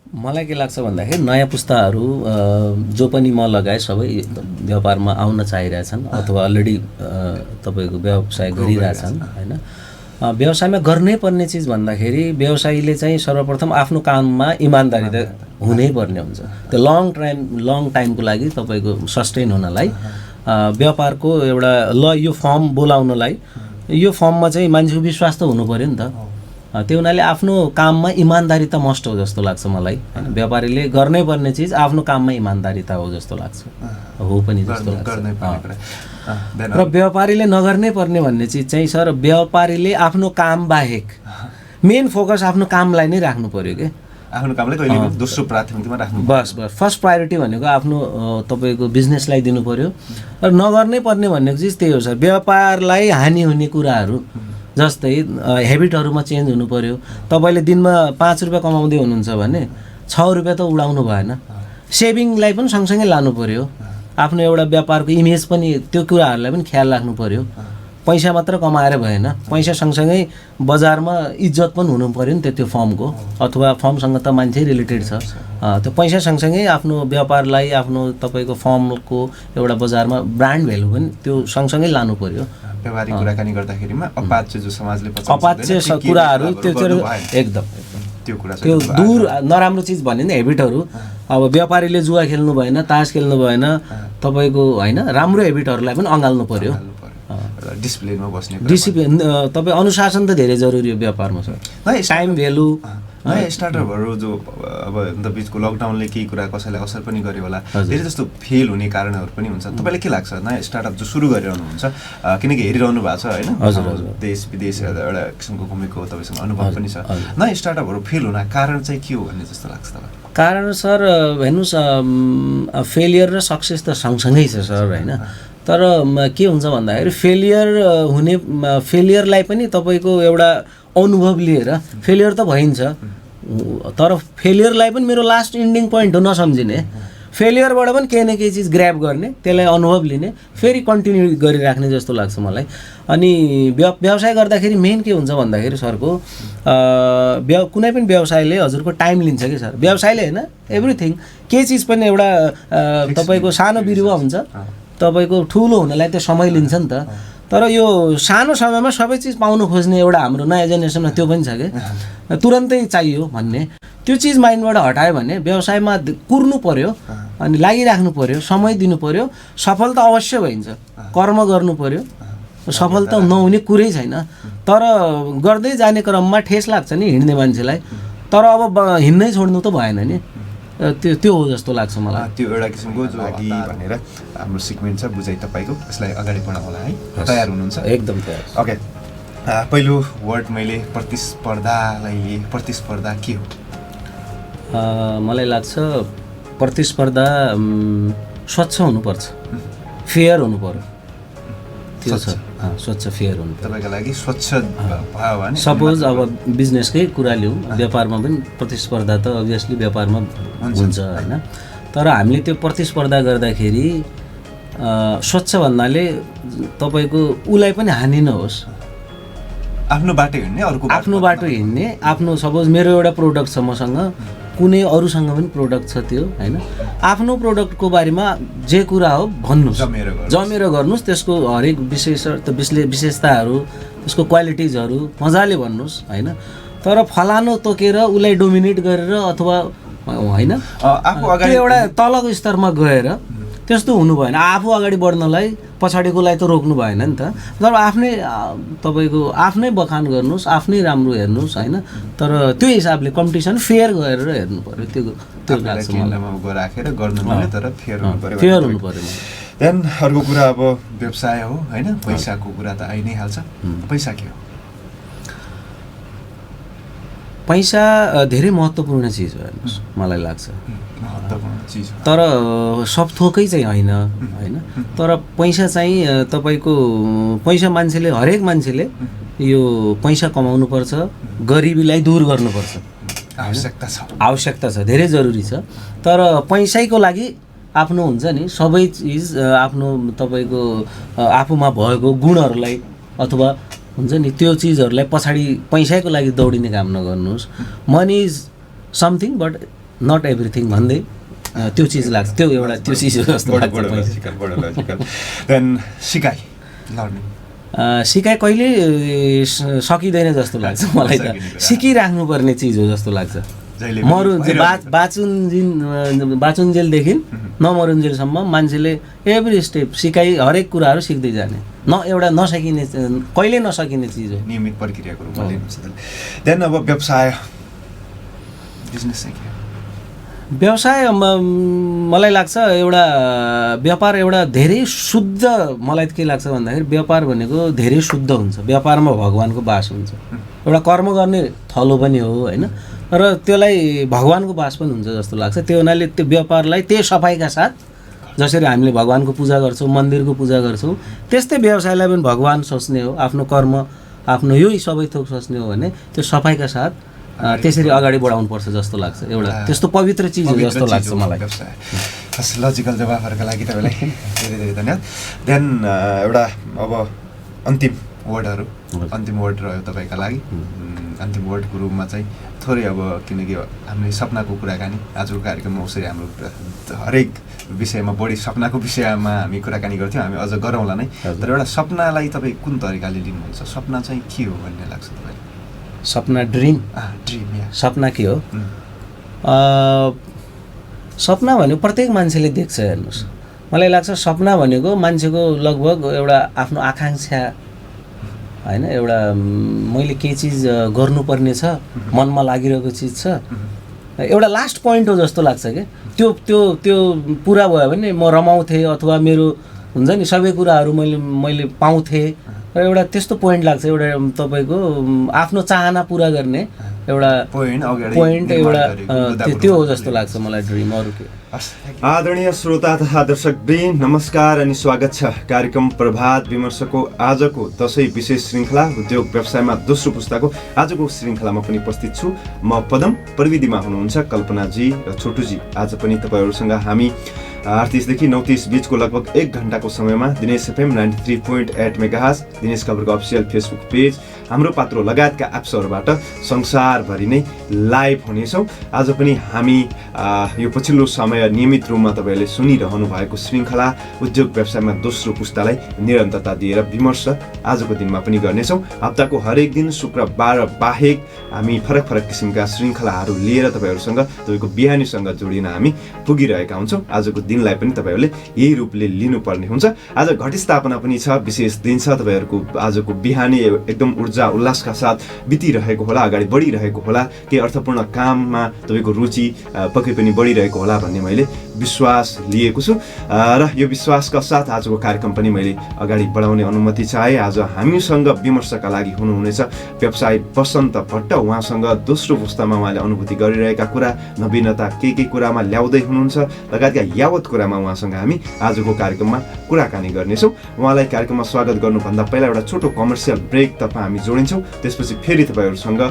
मलाई के लाग्छ भन्दाखेरि नयाँ पुस्ताहरू जो पनि म लगाए सबै व्यापारमा आउन चाहिरहेछन् अथवा अलरेडी तपाईँको व्यवसाय गरिरहेछन् होइन। व्यवसायमा गर्नै पर्ने चिज भन्दाखेरि व्यवसायीले चाहिँ सर्वप्रथम आफ्नो काममा इमान्दारी त हुनै पर्ने हुन्छ। त्यो लङ टाइमको लागि तपाईँको सस्टेन हुनलाई व्यापारको एउटा यो फर्म बोलाउनलाई यो फर्ममा चाहिँ मान्छेको विश्वास त हुनु पर्यो नि त। त्यो हुनाले आफ्नो काममा इमान्दारिता मस्ट हो जस्तो लाग्छ मलाई होइन। व्यापारीले गर्नै पर्ने चिज आफ्नो काममा इमान्दारिता हो जस्तो लाग्छ, हो पनि जस्तो लाग्छ। र व्यापारीले नगर्नै पर्ने भन्ने चिज चाहिँ सर व्यापारीले आफ्नो काम बाहेक मेन फोकस आफ्नो कामलाई नै राख्नु पर्यो कि आफ्नो कामलाई कहिले पनि दोस्रो प्राथमिकतामा राख्नु। बस फर्स्ट प्रायोरिटी भनेको आफ्नो तपाईँको बिजनेसलाई दिनु पर्यो। र नगर्नै पर्ने भनेको चिज त्यही हो सर, व्यापारलाई हानि हुने कुराहरू जस्तै हेबिटहरूमा चेन्ज हुनु पर्यो। तपाईँले दिनमा 5 रुपियाँ कमाउँदै हुनुहुन्छ भने 6 रुपियाँ त उडाउनु भएन, सेभिङलाई पनि सँगसँगै लानु पर्यो। आफ्नो एउटा व्यापारको इमेज पनि त्यो कुराहरूलाई पनि ख्याल राख्नु पर्यो। पैसा मात्र कमाएर भएन, पैसा सँगसँगै बजारमा इज्जत पनि हुनु पर्यो नि त त्यो फर्मको, अथवा फर्मसँग त मान्छे रिलेटेड छ। त्यो पैसा सँगसँगै आफ्नो व्यापारलाई आफ्नो तपाईँको फर्मको एउटा बजारमा ब्रान्ड भ्यालु पनि त्यो सँगसँगै लानु पर्यो। व्यावहारिक कुराकानी गर्दाखेरिमा अपाच्य जो समाजले अपाच्य कुराहरू त्यो एकदम त्यो दूर नराम्रो चिज भन्ने नि हेबिटहरू। अब व्यापारीले जुवा खेल्नु भएन, तास खेल्नु भएन, तपाईँको होइन राम्रो हेबिटहरूलाई पनि अँगाल्नु पर्यो। डिसिप्लिनमा बस्ने डिसिप्लिन तपाईँ अनुशासन त धेरै जरुरी हो व्यापारमा सर। टाइम भ्यालु नयाँ स्टार्टअपहरू जो अब बिचको लकडाउनले केही कुरा कसैलाई असर पनि गर्यो होला, धेरै जस्तो फेल हुने कारणहरू पनि हुन्छ। तपाईँलाई के लाग्छ नयाँ स्टार्टअप जो सुरु गरिरहनुहुन्छ, किनकि हेरिरहनु भएको छ होइन, देश विदेश एउटा किसिमको घुमेको तपाईँसँग अनुभव पनि छ, नयाँ स्टार्टअपहरू फेल हुन कारण चाहिँ के हो भन्ने जस्तो लाग्छ तपाईँलाई? कारण सर हेर्नुहोस् फेलियर र सक्सेस त सँगसँगै छ सर होइन। तर के हुन्छ भन्दाखेरि फेलियरलाई पनि तपाईँको एउटा अनुभव लिएर फेलियर त भइन्छ, तर फेलियरलाई पनि मेरो लास्ट इन्डिङ पोइन्ट हो नसम्झिने। फेलियरबाट पनि केही न केही चिज ग्र्याब गर्ने, त्यसलाई अनुभव लिने, फेरि कन्टिन्यू गरिराख्ने जस्तो लाग्छ मलाई। अनि व्यवसाय गर्दाखेरि मेन के हुन्छ भन्दाखेरि सरको कुनै पनि व्यवसायले हजुरको टाइम लिन्छ कि सर। व्यवसायले होइन एभ्रिथिङ, केही चिज पनि एउटा तपाईँको सानो बिरुवा हुन्छ, तपाईँको ठुलो हुनलाई त्यो समय लिन्छ नि त। तर यो सानो समयमा सबै चिज पाउनु खोज्ने एउटा हाम्रो नयाँ जेनेरेसनमा त्यो पनि छ कि तुरन्तै चाहियो भन्ने, त्यो चिज माइन्डबाट हटायो भने व्यवसायमा कुर्नु पर्यो अनि लागिराख्नु पर्यो, समय दिनु पर्यो। सफलता अवश्य भइन्छ, कर्म गर्नु पर्यो, सफलता नहुने कुरै छैन। तर गर्दै जाने क्रममा ठेस लाग्छ नि हिँड्ने मान्छेलाई, तर अब हिँड्नै छोड्नु त भएन नि, त्यो हो जस्तो लाग्छ मलाई। त्यो एउटा किसिमको जो अघि भनेर हाम्रो सिक्मेन्ट छ बुझाइ तपाईँको, यसलाई अगाडि बढाउनलाई है तयार हुनुहुन्छ? एकदम तयार। ओके, पहिलो वर्ड मैले प्रतिस्पर्धालाई लिए, प्रतिस्पर्धा के हो? मलाई लाग्छ प्रतिस्पर्धा स्वच्छ हुनुपर्छ, फेयर हुनु पर्यो, त्यो छ। स्वच्छ फेयर हुनु तपाईँको लागि स्वच्छ भयो भने सपोज अब बिजनेसकै कुरा लिउँ, व्यापारमा पनि प्रतिस्पर्धा त अभियसली व्यापारमा हुन्छ होइन। तर हामीले त्यो प्रतिस्पर्धा गर्दाखेरि स्वच्छ भन्नाले तपाईँको उसलाई पनि हानि नहोस्, आफ्नो बाटो हिँड्ने, आफ्नो बाटो हिँड्ने। आफ्नो सपोज मेरो एउटा प्रोडक्ट छ मसँग, कुनै अरूसँग पनि प्रोडक्ट छ त्यो होइन, आफ्नो प्रोडक्टको बारेमा जे कुरा हो भन्नुहोस्, जमेर गर्नुहोस्, त्यसको हरेक विशेषताहरू, त्यसको क्वालिटिजहरू मजाले भन्नुहोस् होइन। तर फलानु तोकेर उसलाई डोमिनेट गरेर अथवा होइन एउटा तलको स्तरमा गएर त्यस्तो हुनु भएन। आफू अगाडि बढ्नलाई पछाडिकोलाई त रोक्नु भएन नि त। तर आफ्नै तपाईँको आफ्नै बखान गर्नुहोस्, आफ्नै राम्रो हेर्नुहोस् होइन। तर त्यो हिसाबले कम्पिटिसन फेयर गरेर हेर्नु पर्यो, त्यो लाग्छ मलाई। राखेर गर्नु पर्यो, तर फेयर हुनु पर्यो, फेयर हुनु पर्यो। देन अर्को कुरा अब व्यवसाय हो होइन, पैसाको कुरा त आइ नै हाल्छ। पैसा के हो? पैसा धेरै महत्त्वपूर्ण चिज हो हेर्नुहोस्, मलाई लाग्छ महत्त्वपूर्ण चिज, तर सब थोकै चाहिँ होइन होइन। तर पैसा चाहिँ तपाईँको पैसा मान्छेले, हरेक मान्छेले यो पैसा कमाउनुपर्छ, गरिबीलाई दूर गर्नुपर्छ, आवश्यकता छ, धेरै जरुरी छ। तर पैसैको लागि आफ्नो हुन्छ नि सबै चिज, आफ्नो तपाईँको आफूमा भएको गुणहरूलाई अथवा हुन्छ नि त्यो चिजहरूलाई पछाडि पैसाको लागि दौडिने काम नगर्नुहोस्। Money is something but not everything भन्दै त्यो चिज लाग्छ, त्यो एउटा त्यो चिज हो जस्तो लाग्छ मलाई। देन सिकाइ लर्निङ सिकाइ कहिले सकिँदैन जस्तो लाग्छ मलाई त, सिकिराख्नुपर्ने चिज हो जस्तो लाग्छ। बाचुन्जेलदेखि नमरुन्जेलसम्म मान्छेले एभ्री स्टेप सिकाइ हरेक कुराहरू सिक्दै जाने, एउटा नसकिने कहिले नसकिने चिज हो, नियमित प्रक्रियाको रूपमा लिनुहुन्छ। देन अब व्यवसाय बिजनेस चाहिँ के हो? व्यवसाय मलाई लाग्छ एउटा व्यापार एउटा धेरै शुद्ध, मलाई के लाग्छ भन्दाखेरि व्यापार भनेको धेरै शुद्ध हुन्छ, व्यापारमा भगवानको बास हुन्छ। एउटा कर्म गर्ने थलो पनि हो होइन, र त्यसलाई भगवानको बास पनि हुन्छ जस्तो लाग्छ। त्यो हुनाले त्यो व्यापारलाई त्यही सफाइका साथ जसरी हामीले भगवानको पूजा गर्छौँ, मन्दिरको पूजा गर्छौँ, त्यस्तै व्यवसायलाई पनि भगवान सोच्ने हो, आफ्नो कर्म आफ्नो यही सबै थोक सोच्ने हो भने त्यो सफाइका साथ त्यसरी अगाडि बढाउनुपर्छ जस्तो लाग्छ। एउटा त्यस्तो पवित्र चिज हो जस्तो लाग्छ मलाई। लजिकल जवाफहरूका लागि तपाईँलाई धेरै धेरै धन्यवाद। देन एउटा अब अन्तिम वर्डहरू, अन्तिम वर्ड रह्यो तपाईँका लागि। अन्तिम वर्डको रूपमा चाहिँ थोरै अब किनकि हामीले सपनाको कुराकानी आजको कार्यक्रममा उसरी हाम्रो हरेक विषयमा बढी सपनाको विषयमा हामी कुराकानी गर्थ्यौँ, हामी अझ गरौँला नै। तर एउटा सपनालाई तपाईँ कुन तरिकाले लिनुहुन्छ? सपना चाहिँ के हो भन्ने लाग्छ तपाईँलाई? सपना ड्रिम सपना के हो? सपना भनेको प्रत्येक मान्छेले देख्छ। हेर्नुहोस्, मलाई लाग्छ सपना भनेको मान्छेको लगभग एउटा आफ्नो आकाङ्क्षा होइन, एउटा मैले केही चिज गर्नुपर्ने छ, मनमा लागिरहेको चिज छ, एउटा लास्ट पोइन्ट हो जस्तो लाग्छ क्या। त्यो त्यो त्यो पुरा भयो भने म रमाउँथेँ, अथवा मेरो हुन्छ नि सबै कुराहरू मैले पाउँथेँ, र एउटा त्यस्तो पोइन्ट लाग्छ। एउटा तपाईँको आफ्नो चाहना पुरा गर्ने एउटा पोइन्ट एउटा त्यो हो जस्तो लाग्छ मलाई ड्रिम। अरू के? आदरणीय श्रोता तथा दर्शकवृन्द, नमस्कार अनि स्वागत छ कार्यक्रम प्रभात विमर्शको आजको दशैं विशेष श्रृङ्खला उद्योग व्यवसायमा दोस्रो पुस्ताको आजको श्रृङ्खलामा पनि उपस्थित छु। म पदम, प्रविधिमा हुनुहुन्छ कल्पनाजी र छोटुजी। आज पनि तपाईँहरूसँग हामी 38देखि 39 बीचको लगभग 1 घण्टाको समयमा दिनेश एफएम 93.8 मेगाहर्ज, दिनेश खबरको अफिसियल फेसबुक पेज, हाम्रो पात्रो लगायतका एप्सहरूबाट संसारभरि नै लाइभ हुनेछौँ। आज पनि हामी यो पछिल्लो समय नियमित रूपमा तपाईँहरूले सुनिरहनु भएको श्रृङ्खला उद्योग व्यवसायमा दोस्रो पुस्तालाई निरन्तरता दिएर विमर्श आजको दिनमा पनि गर्नेछौँ। हप्ताको हरेक दिन शुक्रबार बाहेक हामी फरक फरक किसिमका श्रृङ्खलाहरू लिएर तपाईँहरूसँग, तपाईँको बिहानीसँग जोडिन हामी पुगिरहेका हुन्छौँ। आजको दिनलाई पनि तपाईँहरूले यही रूपले लिनुपर्ने हुन्छ। आज घटिस्थापना पनि छ, विशेष दिन छ। तपाईँहरूको आजको बिहानी एकदम ऊर्जा उल्लासका साथ बितिरहेको होला, अगाडि बढिरहेको होला, केही अर्थपूर्ण काममा तपाईँको रुचि पक्कै पनि बढिरहेको होला भन्ने मैले विश्वास लिएको छु। र यो विश्वासका साथ आजको कार्यक्रम पनि मैले अगाडि बढाउने अनुमति चाहे। आज हामीसँग विमर्शका लागि हुनुहुनेछ व्यवसायी बसन्त भट्ट। उहाँसँग दोस्रो पुस्तामा उहाँले अनुभूति गरिरहेका कुरा, नवीनता के कुरामा ल्याउँदै हुनुहुन्छ लगायतका यावत कुरामा उहाँसँग हामी आजको कार्यक्रममा कुराकानी गर्नेछौँ। उहाँलाई कार्यक्रममा स्वागत गर्नुभन्दा पहिला एउटा छोटो कमर्सियल ब्रेक तपाईँ हामी जोडिन्छौँ। त्यसपछि फेरि तपाईँहरूसँग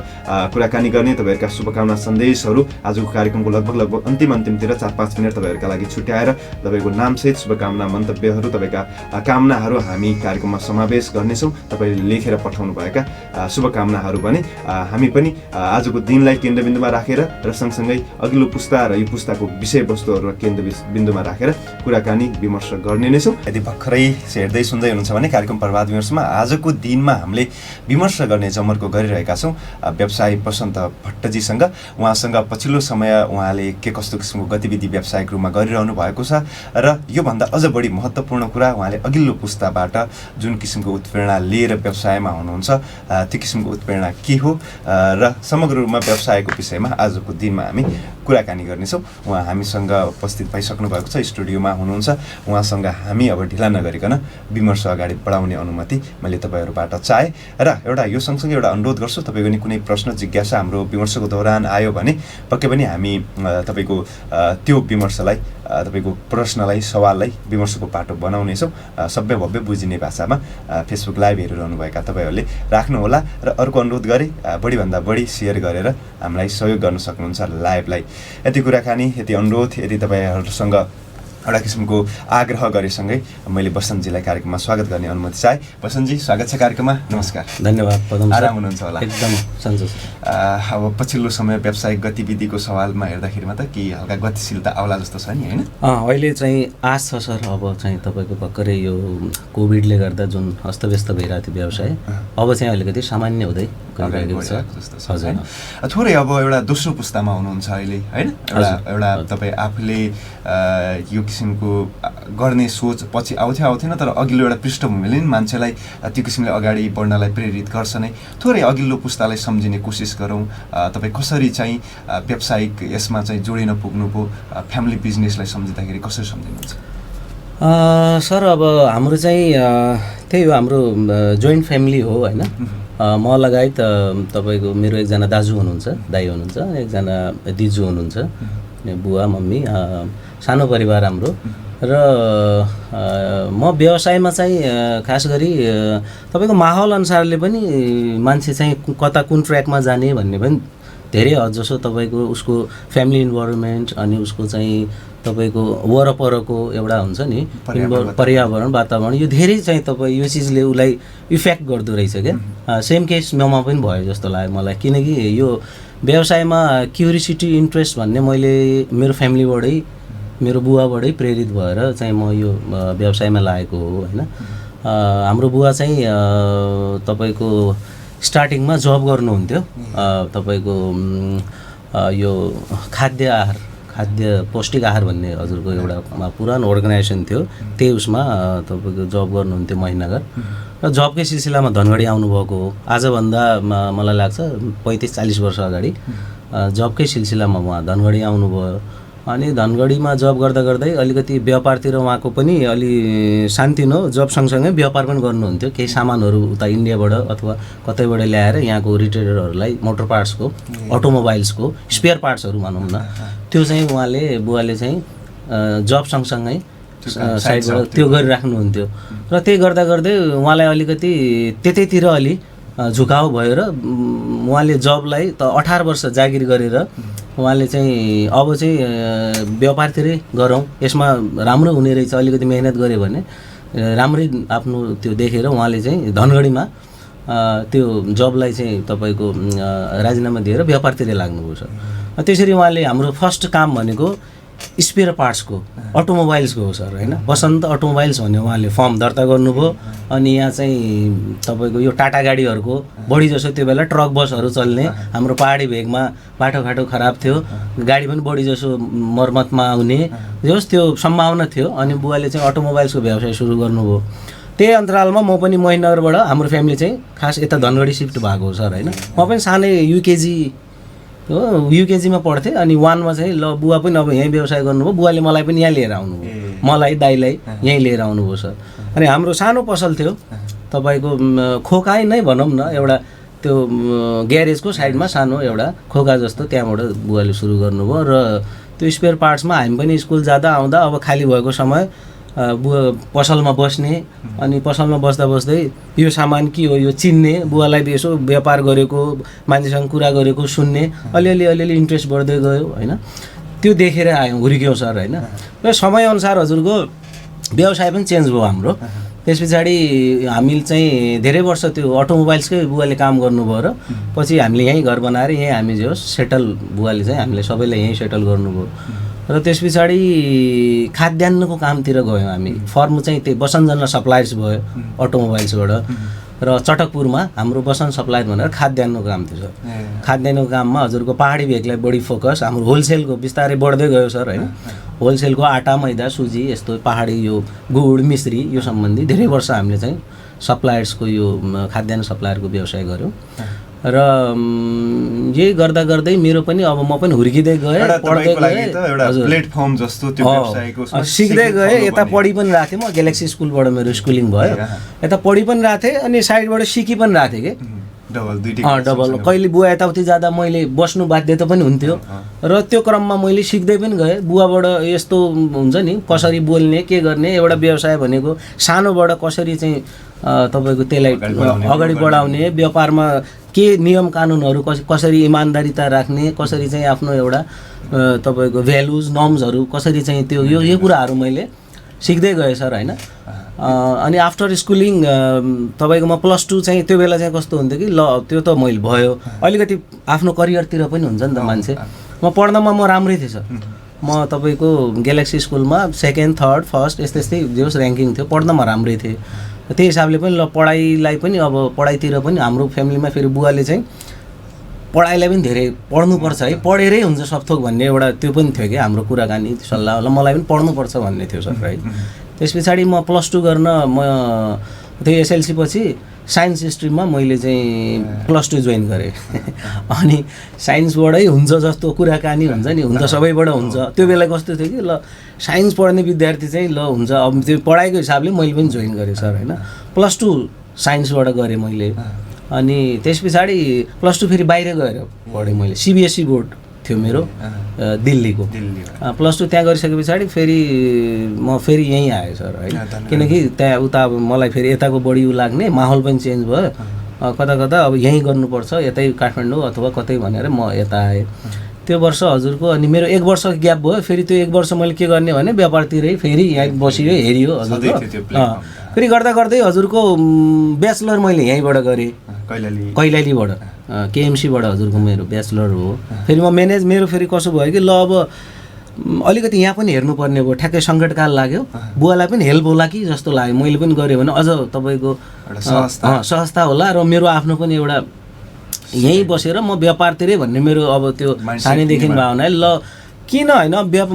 कुराकानी गर्ने, तपाईँहरूका शुभकामना सन्देशहरू आजको कार्यक्रमको लगभग अन्तिमतिर 4-5 मिनट तपाईँहरूका लागि छुट्याएर तपाईँको नामसहित शुभकामना मन्तव्यहरू, तपाईँका कामनाहरू हामी कार्यक्रममा समावेश गर्नेछौँ। तपाईँले लेखेर पठाउनुभएका शुभकामनाहरू भने हामी पनि आजको दिनलाई केन्द्रबिन्दुमा राखेर र सँगसँगै अघिल्लो पुस्ता र यो पुस्ताको विषयवस्तुहरू केन्द्रबिन्दुमा राखेर कुराकानी विमर्श गर्ने नै छौँ। यदि भर्खरै हेर्दै सुन्दै हुनुहुन्छ भने कार्यक्रम प्रभात विमर्शमा आजको दिनमा हामीले विमर्श गर्ने जमर्को गरिरहेका छौँ व्यवसायी बसन्त भट्टजीसँग। उहाँसँग पछिल्लो समय उहाँले के कस्तो किसिमको गतिविधि व्यावसायिक रूपमा गरिरहनु भएको छ, र योभन्दा अझ बढी महत्त्वपूर्ण कुरा उहाँले अघिल्लो पुस्ताबाट जुन किसिमको उत्प्रेरणा लिएर व्यवसायमा हुनुहुन्छ त्यो किसिमको उत्प्रेरणा के हो, र समग्र रूपमा व्यवसायको विषयमा आजको दिनमा हामी कुराकानी गर्नेछौँ। उहाँ हामीसँग उपस्थित भइसक्नु भएको छ, स्टुडियोमा हुनुहुन्छ। उहाँसँग हामी अब ढिला नगरिकन विमर्श अगाडि बढाउने अनुमति मैले तपाईँहरूबाट चाहे। र एउटा यो सँगसँगै एउटा अनुरोध गर्छु, तपाईँको नि कुनै प्रश्न जिज्ञासा हाम्रो विमर्शको दौरान आयो भने पक्कै पनि हामी तपाईँको त्यो विमर्शलाई, तपाईँको प्रश्नलाई, सवाललाई विमर्शको पाटो बनाउनेछौँ। सभ्य भव्य बुझिने भाषामा फेसबुक लाइभ हेरिरहनुभएका तपाईँहरूले राख्नुहोला। र अर्को अनुरोध गरेँ, बढीभन्दा बढी सेयर गरेर हामीलाई सहयोग गर्न सक्नुहुन्छ लाइभलाई। यति कुराकानी, यति अनुरोध, यदि तपाईँहरूसँग एउटा किसिमको आग्रह गरेसँगै मैले बसन्तजीलाई कार्यक्रममा स्वागत गर्ने अनुमति चाहे। बसन्तजी स्वागत छ कार्यक्रममा, नमस्कार। धन्यवाद पदम सर। आराम हुनुहुन्छ होला? एकदम सन्चो। अब पछिल्लो समय व्यावसायिक गतिविधिको सवालमा हेर्दाखेरिमा त केही हल्का गतिशीलता आउला जस्तो छ नि, होइन? अहिले चाहिँ आश छ सर। अब चाहिँ तपाईँको भर्खरै यो कोभिडले गर्दा जुन अस्तव्यस्त भइरहेको थियो व्यवसाय, अब चाहिँ अलिकति सामान्य हुँदै गइरहेको छ। हजुर, थोरै अब एउटा दोस्रो पुस्तामा हुनुहुन्छ अहिले, होइन? एउटा तपाईँ आफूले यो किसिमको गर्ने सोच पछि आउँथेन, तर अघिल्लो एउटा पृष्ठभूमिले नि मान्छेलाई त्यो किसिमले अगाडि बढ्नलाई प्रेरित गर्छ नै। थोरै अघिल्लो पुस्तालाई सम्झिने कोसिस गरौँ। तपाईँ कसरी चाहिँ व्यावसायिक यसमा चाहिँ जोडिन पुग्नुभयो, फ्यामिली बिजनेसलाई सम्झिँदाखेरि कसरी सम्झिनुहुन्छ? सर अब हाम्रो चाहिँ त्यही हो, हाम्रो जोइन्ट फ्यामिली हो, होइन? म लगायत तपाईँको मेरो एकजना दाजु हुनुहुन्छ, दाइ हुनुहुन्छ, एकजना दिजु हुनुहुन्छ, बुवा मम्मी, सानो परिवार हाम्रो। र म व्यवसायमा चाहिँ खास गरी तपाईँको माहौल अनुसारले पनि मान्छे चाहिँ कता कुन ट्र्याकमा जाने भन्ने पनि धेरै जसो तपाईँको उसको फ्यामिली इन्भाइरोमेन्ट अनि उसको चाहिँ तपाईँको वरपरको एउटा हुन्छ नि पर्यावरण वातावरण, यो धेरै चाहिँ तपाईँ यो चिजले उसलाई इफेक्ट गर्दो रहेछ क्या। सेम केस ममा पनि भयो जस्तो लाग्यो मलाई, किनकि यो व्यवसायमा क्युरियोसिटी इन्ट्रेस्ट भन्ने मैले मेरो फ्यामिलीबाटै, मेरो बुवाबाटै प्रेरित भएर चाहिँ म यो व्यवसायमा लागेको हो, होइन? हाम्रो बुवा चाहिँ तपाईँको स्टार्टिङमा जब गर्नुहुन्थ्यो, तपाईँको यो खाद्य पौष्टिक आहार भन्ने हजुरको एउटा पुरानो अर्गनाइजेसन थियो, त्यही उसमा तपाईँको जब गर्नुहुन्थ्यो महिनागर। र जबकै सिलसिलामा धनगढी आउनुभएको हो। आजभन्दा मलाई लाग्छ 35-40 वर्ष अगाडि जबकै सिलसिलामा उहाँ धनगढी आउनुभयो। अनि धनगढीमा जब गर्दा गर्दै अलिकति व्यापारतिर उहाँको पनि अलि सानोतिनो जब सँगसँगै व्यापार पनि गर्नुहुन्थ्यो। केही सामानहरू उता इन्डियाबाट अथवा कतैबाट ल्याएर यहाँको रिटेलरहरूलाई मोटर पार्ट्सको, अटोमोबाइल्सको स्पेयर पार्ट्सहरू भनौँ न, त्यो चाहिँ बुवाले चाहिँ जब सँगसँगै साइडबाट त्यो गरिराख्नुहुन्थ्यो। र त्यही गर्दा गर्दै उहाँलाई अलिकति त्यतैतिर अलि झुकाउ भयो र उहाँले जबलाई त 18 वर्ष जागिर गरेर उहाँले चाहिँ अब चाहिँ व्यापारतिरै गरौँ, यसमा राम्रो हुने रहेछ, अलिकति मेहनत गऱ्यो भने राम्रै आफ्नो त्यो देखेर उहाँले चाहिँ धनगढीमा त्यो जबलाई चाहिँ तपाईँको राजीनामा दिएर व्यापारतिरै लाग्नुभयो सर। त्यसरी उहाँले हाम्रो फर्स्ट काम भनेको स्पेयर पार्ट्सको, अटोमोबाइल्सको हो सर, होइन? बसन्त अटोमोबाइल्स भन्ने उहाँले फर्म दर्ता गर्नुभयो। अनि यहाँ चाहिँ तपाईँको यो टाटा गाडीहरूको बढी जसो त्यो बेला ट्रक बसहरू चल्ने, हाम्रो पहाडी भेगमा बाटोघाटो खराब थियो, गाडी पनि बढी जसो मर्मतमा आउने जस त्यो सम्भावना थियो। अनि बुवाले चाहिँ अटोमोबाइल्सको व्यवसाय सुरु गर्नुभयो। त्यही अन्तरालमा म पनि महिनगरबाट हाम्रो फ्यामिली चाहिँ खास यता धनगढी सिफ्ट भएको हो सर, होइन? म पनि सानै युकेजीमा पढ्थेँ। अनि 1 मा चाहिँ ल बुवा पनि अब यहीँ व्यवसाय गर्नुभयो। बुवाले मलाई पनि यहाँ लिएर आउनुभयो, मलाई दाइलाई यहीँ लिएर आउनुभयो सर। अनि हाम्रो सानो पसल थियो तपाईँको खोकाइ नै भनौँ न, एउटा त्यो ग्यारेजको साइडमा सानो एउटा खोका जस्तो, त्यहाँबाट बुवाले सुरु गर्नुभयो। र त्यो स्पेयर पार्ट्समा हामी पनि स्कुल जाँदा आउँदा अब खाली भएको समय बुवा पसलमा बस्ने, अनि पसलमा बस्दा बस्दै यो सामान के हो यो चिन्ने, बुवालाई यसो व्यापार गरेको, मान्छेसँग कुरा गरेको सुन्ने, अलिअलि इन्ट्रेस्ट बढ्दै गयो, होइन? त्यो देखेर हुर्क्यौँ सर, होइन? र समयअनुसार हजुरको व्यवसाय पनि चेन्ज भयो हाम्रो। त्यस पछाडि हामी चाहिँ धेरै वर्ष त्यो अटोमोबाइल्सकै बुवाले काम गर्नुभयो र पछि हामीले यहीँ घर बनाएर यहीँ हामी जो सेटल, बुवाले चाहिँ हामीलाई सबैलाई यहीँ सेटल गर्नुभयो। र त्यस पछाडि खाद्यान्नको कामतिर गयौँ हामी। फर्म चाहिँ त्यही बसन्त जनरल सप्लायर्स भयो अटोमोबाइल्सबाट। र चटकपुरमा हाम्रो बसन्त सप्लायर भनेर खाद्यान्नको काम थियो सर। खाद्यान्नको काममा हजुरको पहाडी भेगलाई बढी फोकस, हाम्रो होलसेलको बिस्तारै बढ्दै गयो सर, होइन? होलसेलको आटा, मैदा, सुजी, यस्तो पहाडी यो गुड, मिश्री, यो सम्बन्धी धेरै वर्ष हामीले चाहिँ सप्लायर्सको यो खाद्यान्न सप्लायरको व्यवसाय गऱ्यौँ। र यही गर्दा गर्दै मेरो पनि अब म पनि हुर्किँदै गएँ, पढ्दै गएँ, प्लेटफर्म जस्तो त्यो व्यवसायको सिक्दै गएँ। यता पढि पनि रहेको थिएँ, म ग्यालेक्सी स्कुलबाट मेरो स्कुलिङ भयो, यता पढि पनि रहेको थिएँ अनि साइडबाट सिकि पनि रहेको थिएँ कि डबल। कहिले बुवा यताउति जाँदा मैले बस्नु बाध्यता पनि हुन्थ्यो र त्यो क्रममा मैले सिक्दै पनि गएँ। बुवाबाट यस्तो हुन्छ नि, कसरी बोल्ने, के गर्ने, एउटा व्यवसाय भनेको सानोबाट कसरी चाहिँ तपाईँको त्यसलाई अगाडि बढाउने, व्यापारमा के नियम कानुनहरू कसरी इमान्दारिता राख्ने, कसरी चाहिँ आफ्नो एउटा तपाईँको भ्यालुज नर्म्सहरू कसरी चाहिँ त्यो यो कुराहरू मैले सिक्दै गएँ सर होइन। अनि आफ्टर स्कुलिङ तपाईँको म +2 चाहिँ त्यो बेला चाहिँ कस्तो हुन्थ्यो कि ल त्यो त मैले भयो, अलिकति आफ्नो करियरतिर पनि हुन्छ नि त मान्छे। म पढ्नमा म राम्रै थिएँ सर, म तपाईँको ग्यालेक्सी स्कुलमा 2nd 3rd 1st यस्तै जोस् ऱ्याङ्किङ थियो, पढ्नमा राम्रै थिएँ। त्यही हिसाबले पनि ल पढाइलाई पनि अब पढाइतिर पनि हाम्रो फ्यामिलीमा फेरि बुवाले चाहिँ पढाइलाई पनि धेरै पढ्नुपर्छ है, पढेरै हुन्छ सबथोक भन्ने एउटा त्यो पनि थियो कि हाम्रो कुराकानी सल्लाह, ल मलाई पनि पढ्नुपर्छ भन्ने थियो सर है। त्यस पछाडि म +2 गर्न म त्यो एसएलसी पछि साइन्स स्ट्रिममा मैले चाहिँ +2 जोइन गरेँ। अनि साइन्सबाटै हुन्छ जस्तो कुराकानी हुन्छ नि, हुन्छ सबैबाट हुन्छ। त्यो बेला कस्तो थियो कि ल साइन्स पढ्ने विद्यार्थी चाहिँ ल हुन्छ, अब त्यो पढाइको हिसाबले मैले पनि जोइन गरेँ सर होइन। +2 साइन्सबाट गरेँ मैले। अनि त्यस पछाडि +2 फेरि बाहिर गएर पढेँ मैले, CBSE बोर्ड थियो मेरो दिल्लीको। +2 त्यहाँ गरिसके पछाडि फेरि म फेरि यहीँ आएँ सर होइन, किनकि त्यहाँ उता अब मलाई फेरि यताको बढी लाग्ने, माहौल पनि चेन्ज भयो, कता कता अब यहीँ गर्नुपर्छ यतै काठमाडौँ अथवा कतै भनेर म यता आएँ। त्यो वर्ष हजुरको अनि मेरो 1 वर्ष ग्याप भयो। फेरि त्यो 1 वर्ष मैले के गर्ने भने व्यापारतिरै फेरि यहाँ बसियो हेरियो हजुरको। फेरि गर्दा गर्दै हजुरको ब्याचलर मैले यहीँबाट गरेँ, कैलालीबाट, KMCबाट हजुरको मेरो ब्याचलर हो। फेरि म मेरो फेरि कसो भयो कि ल अब अलिकति यहाँ पनि हेर्नुपर्ने भयो, ठ्याक्कै सङ्कटकाल लाग्यो, बुवालाई पनि हेल्प होला कि जस्तो लाग्यो। मैले पनि गरेँ भने अझ तपाईँको सहजता होला र मेरो आफ्नो पनि एउटा यहीँ बसेर म व्यापारतिरै भन्ने मेरो अब त्यो सानैदेखि भावना है। ल किन होइन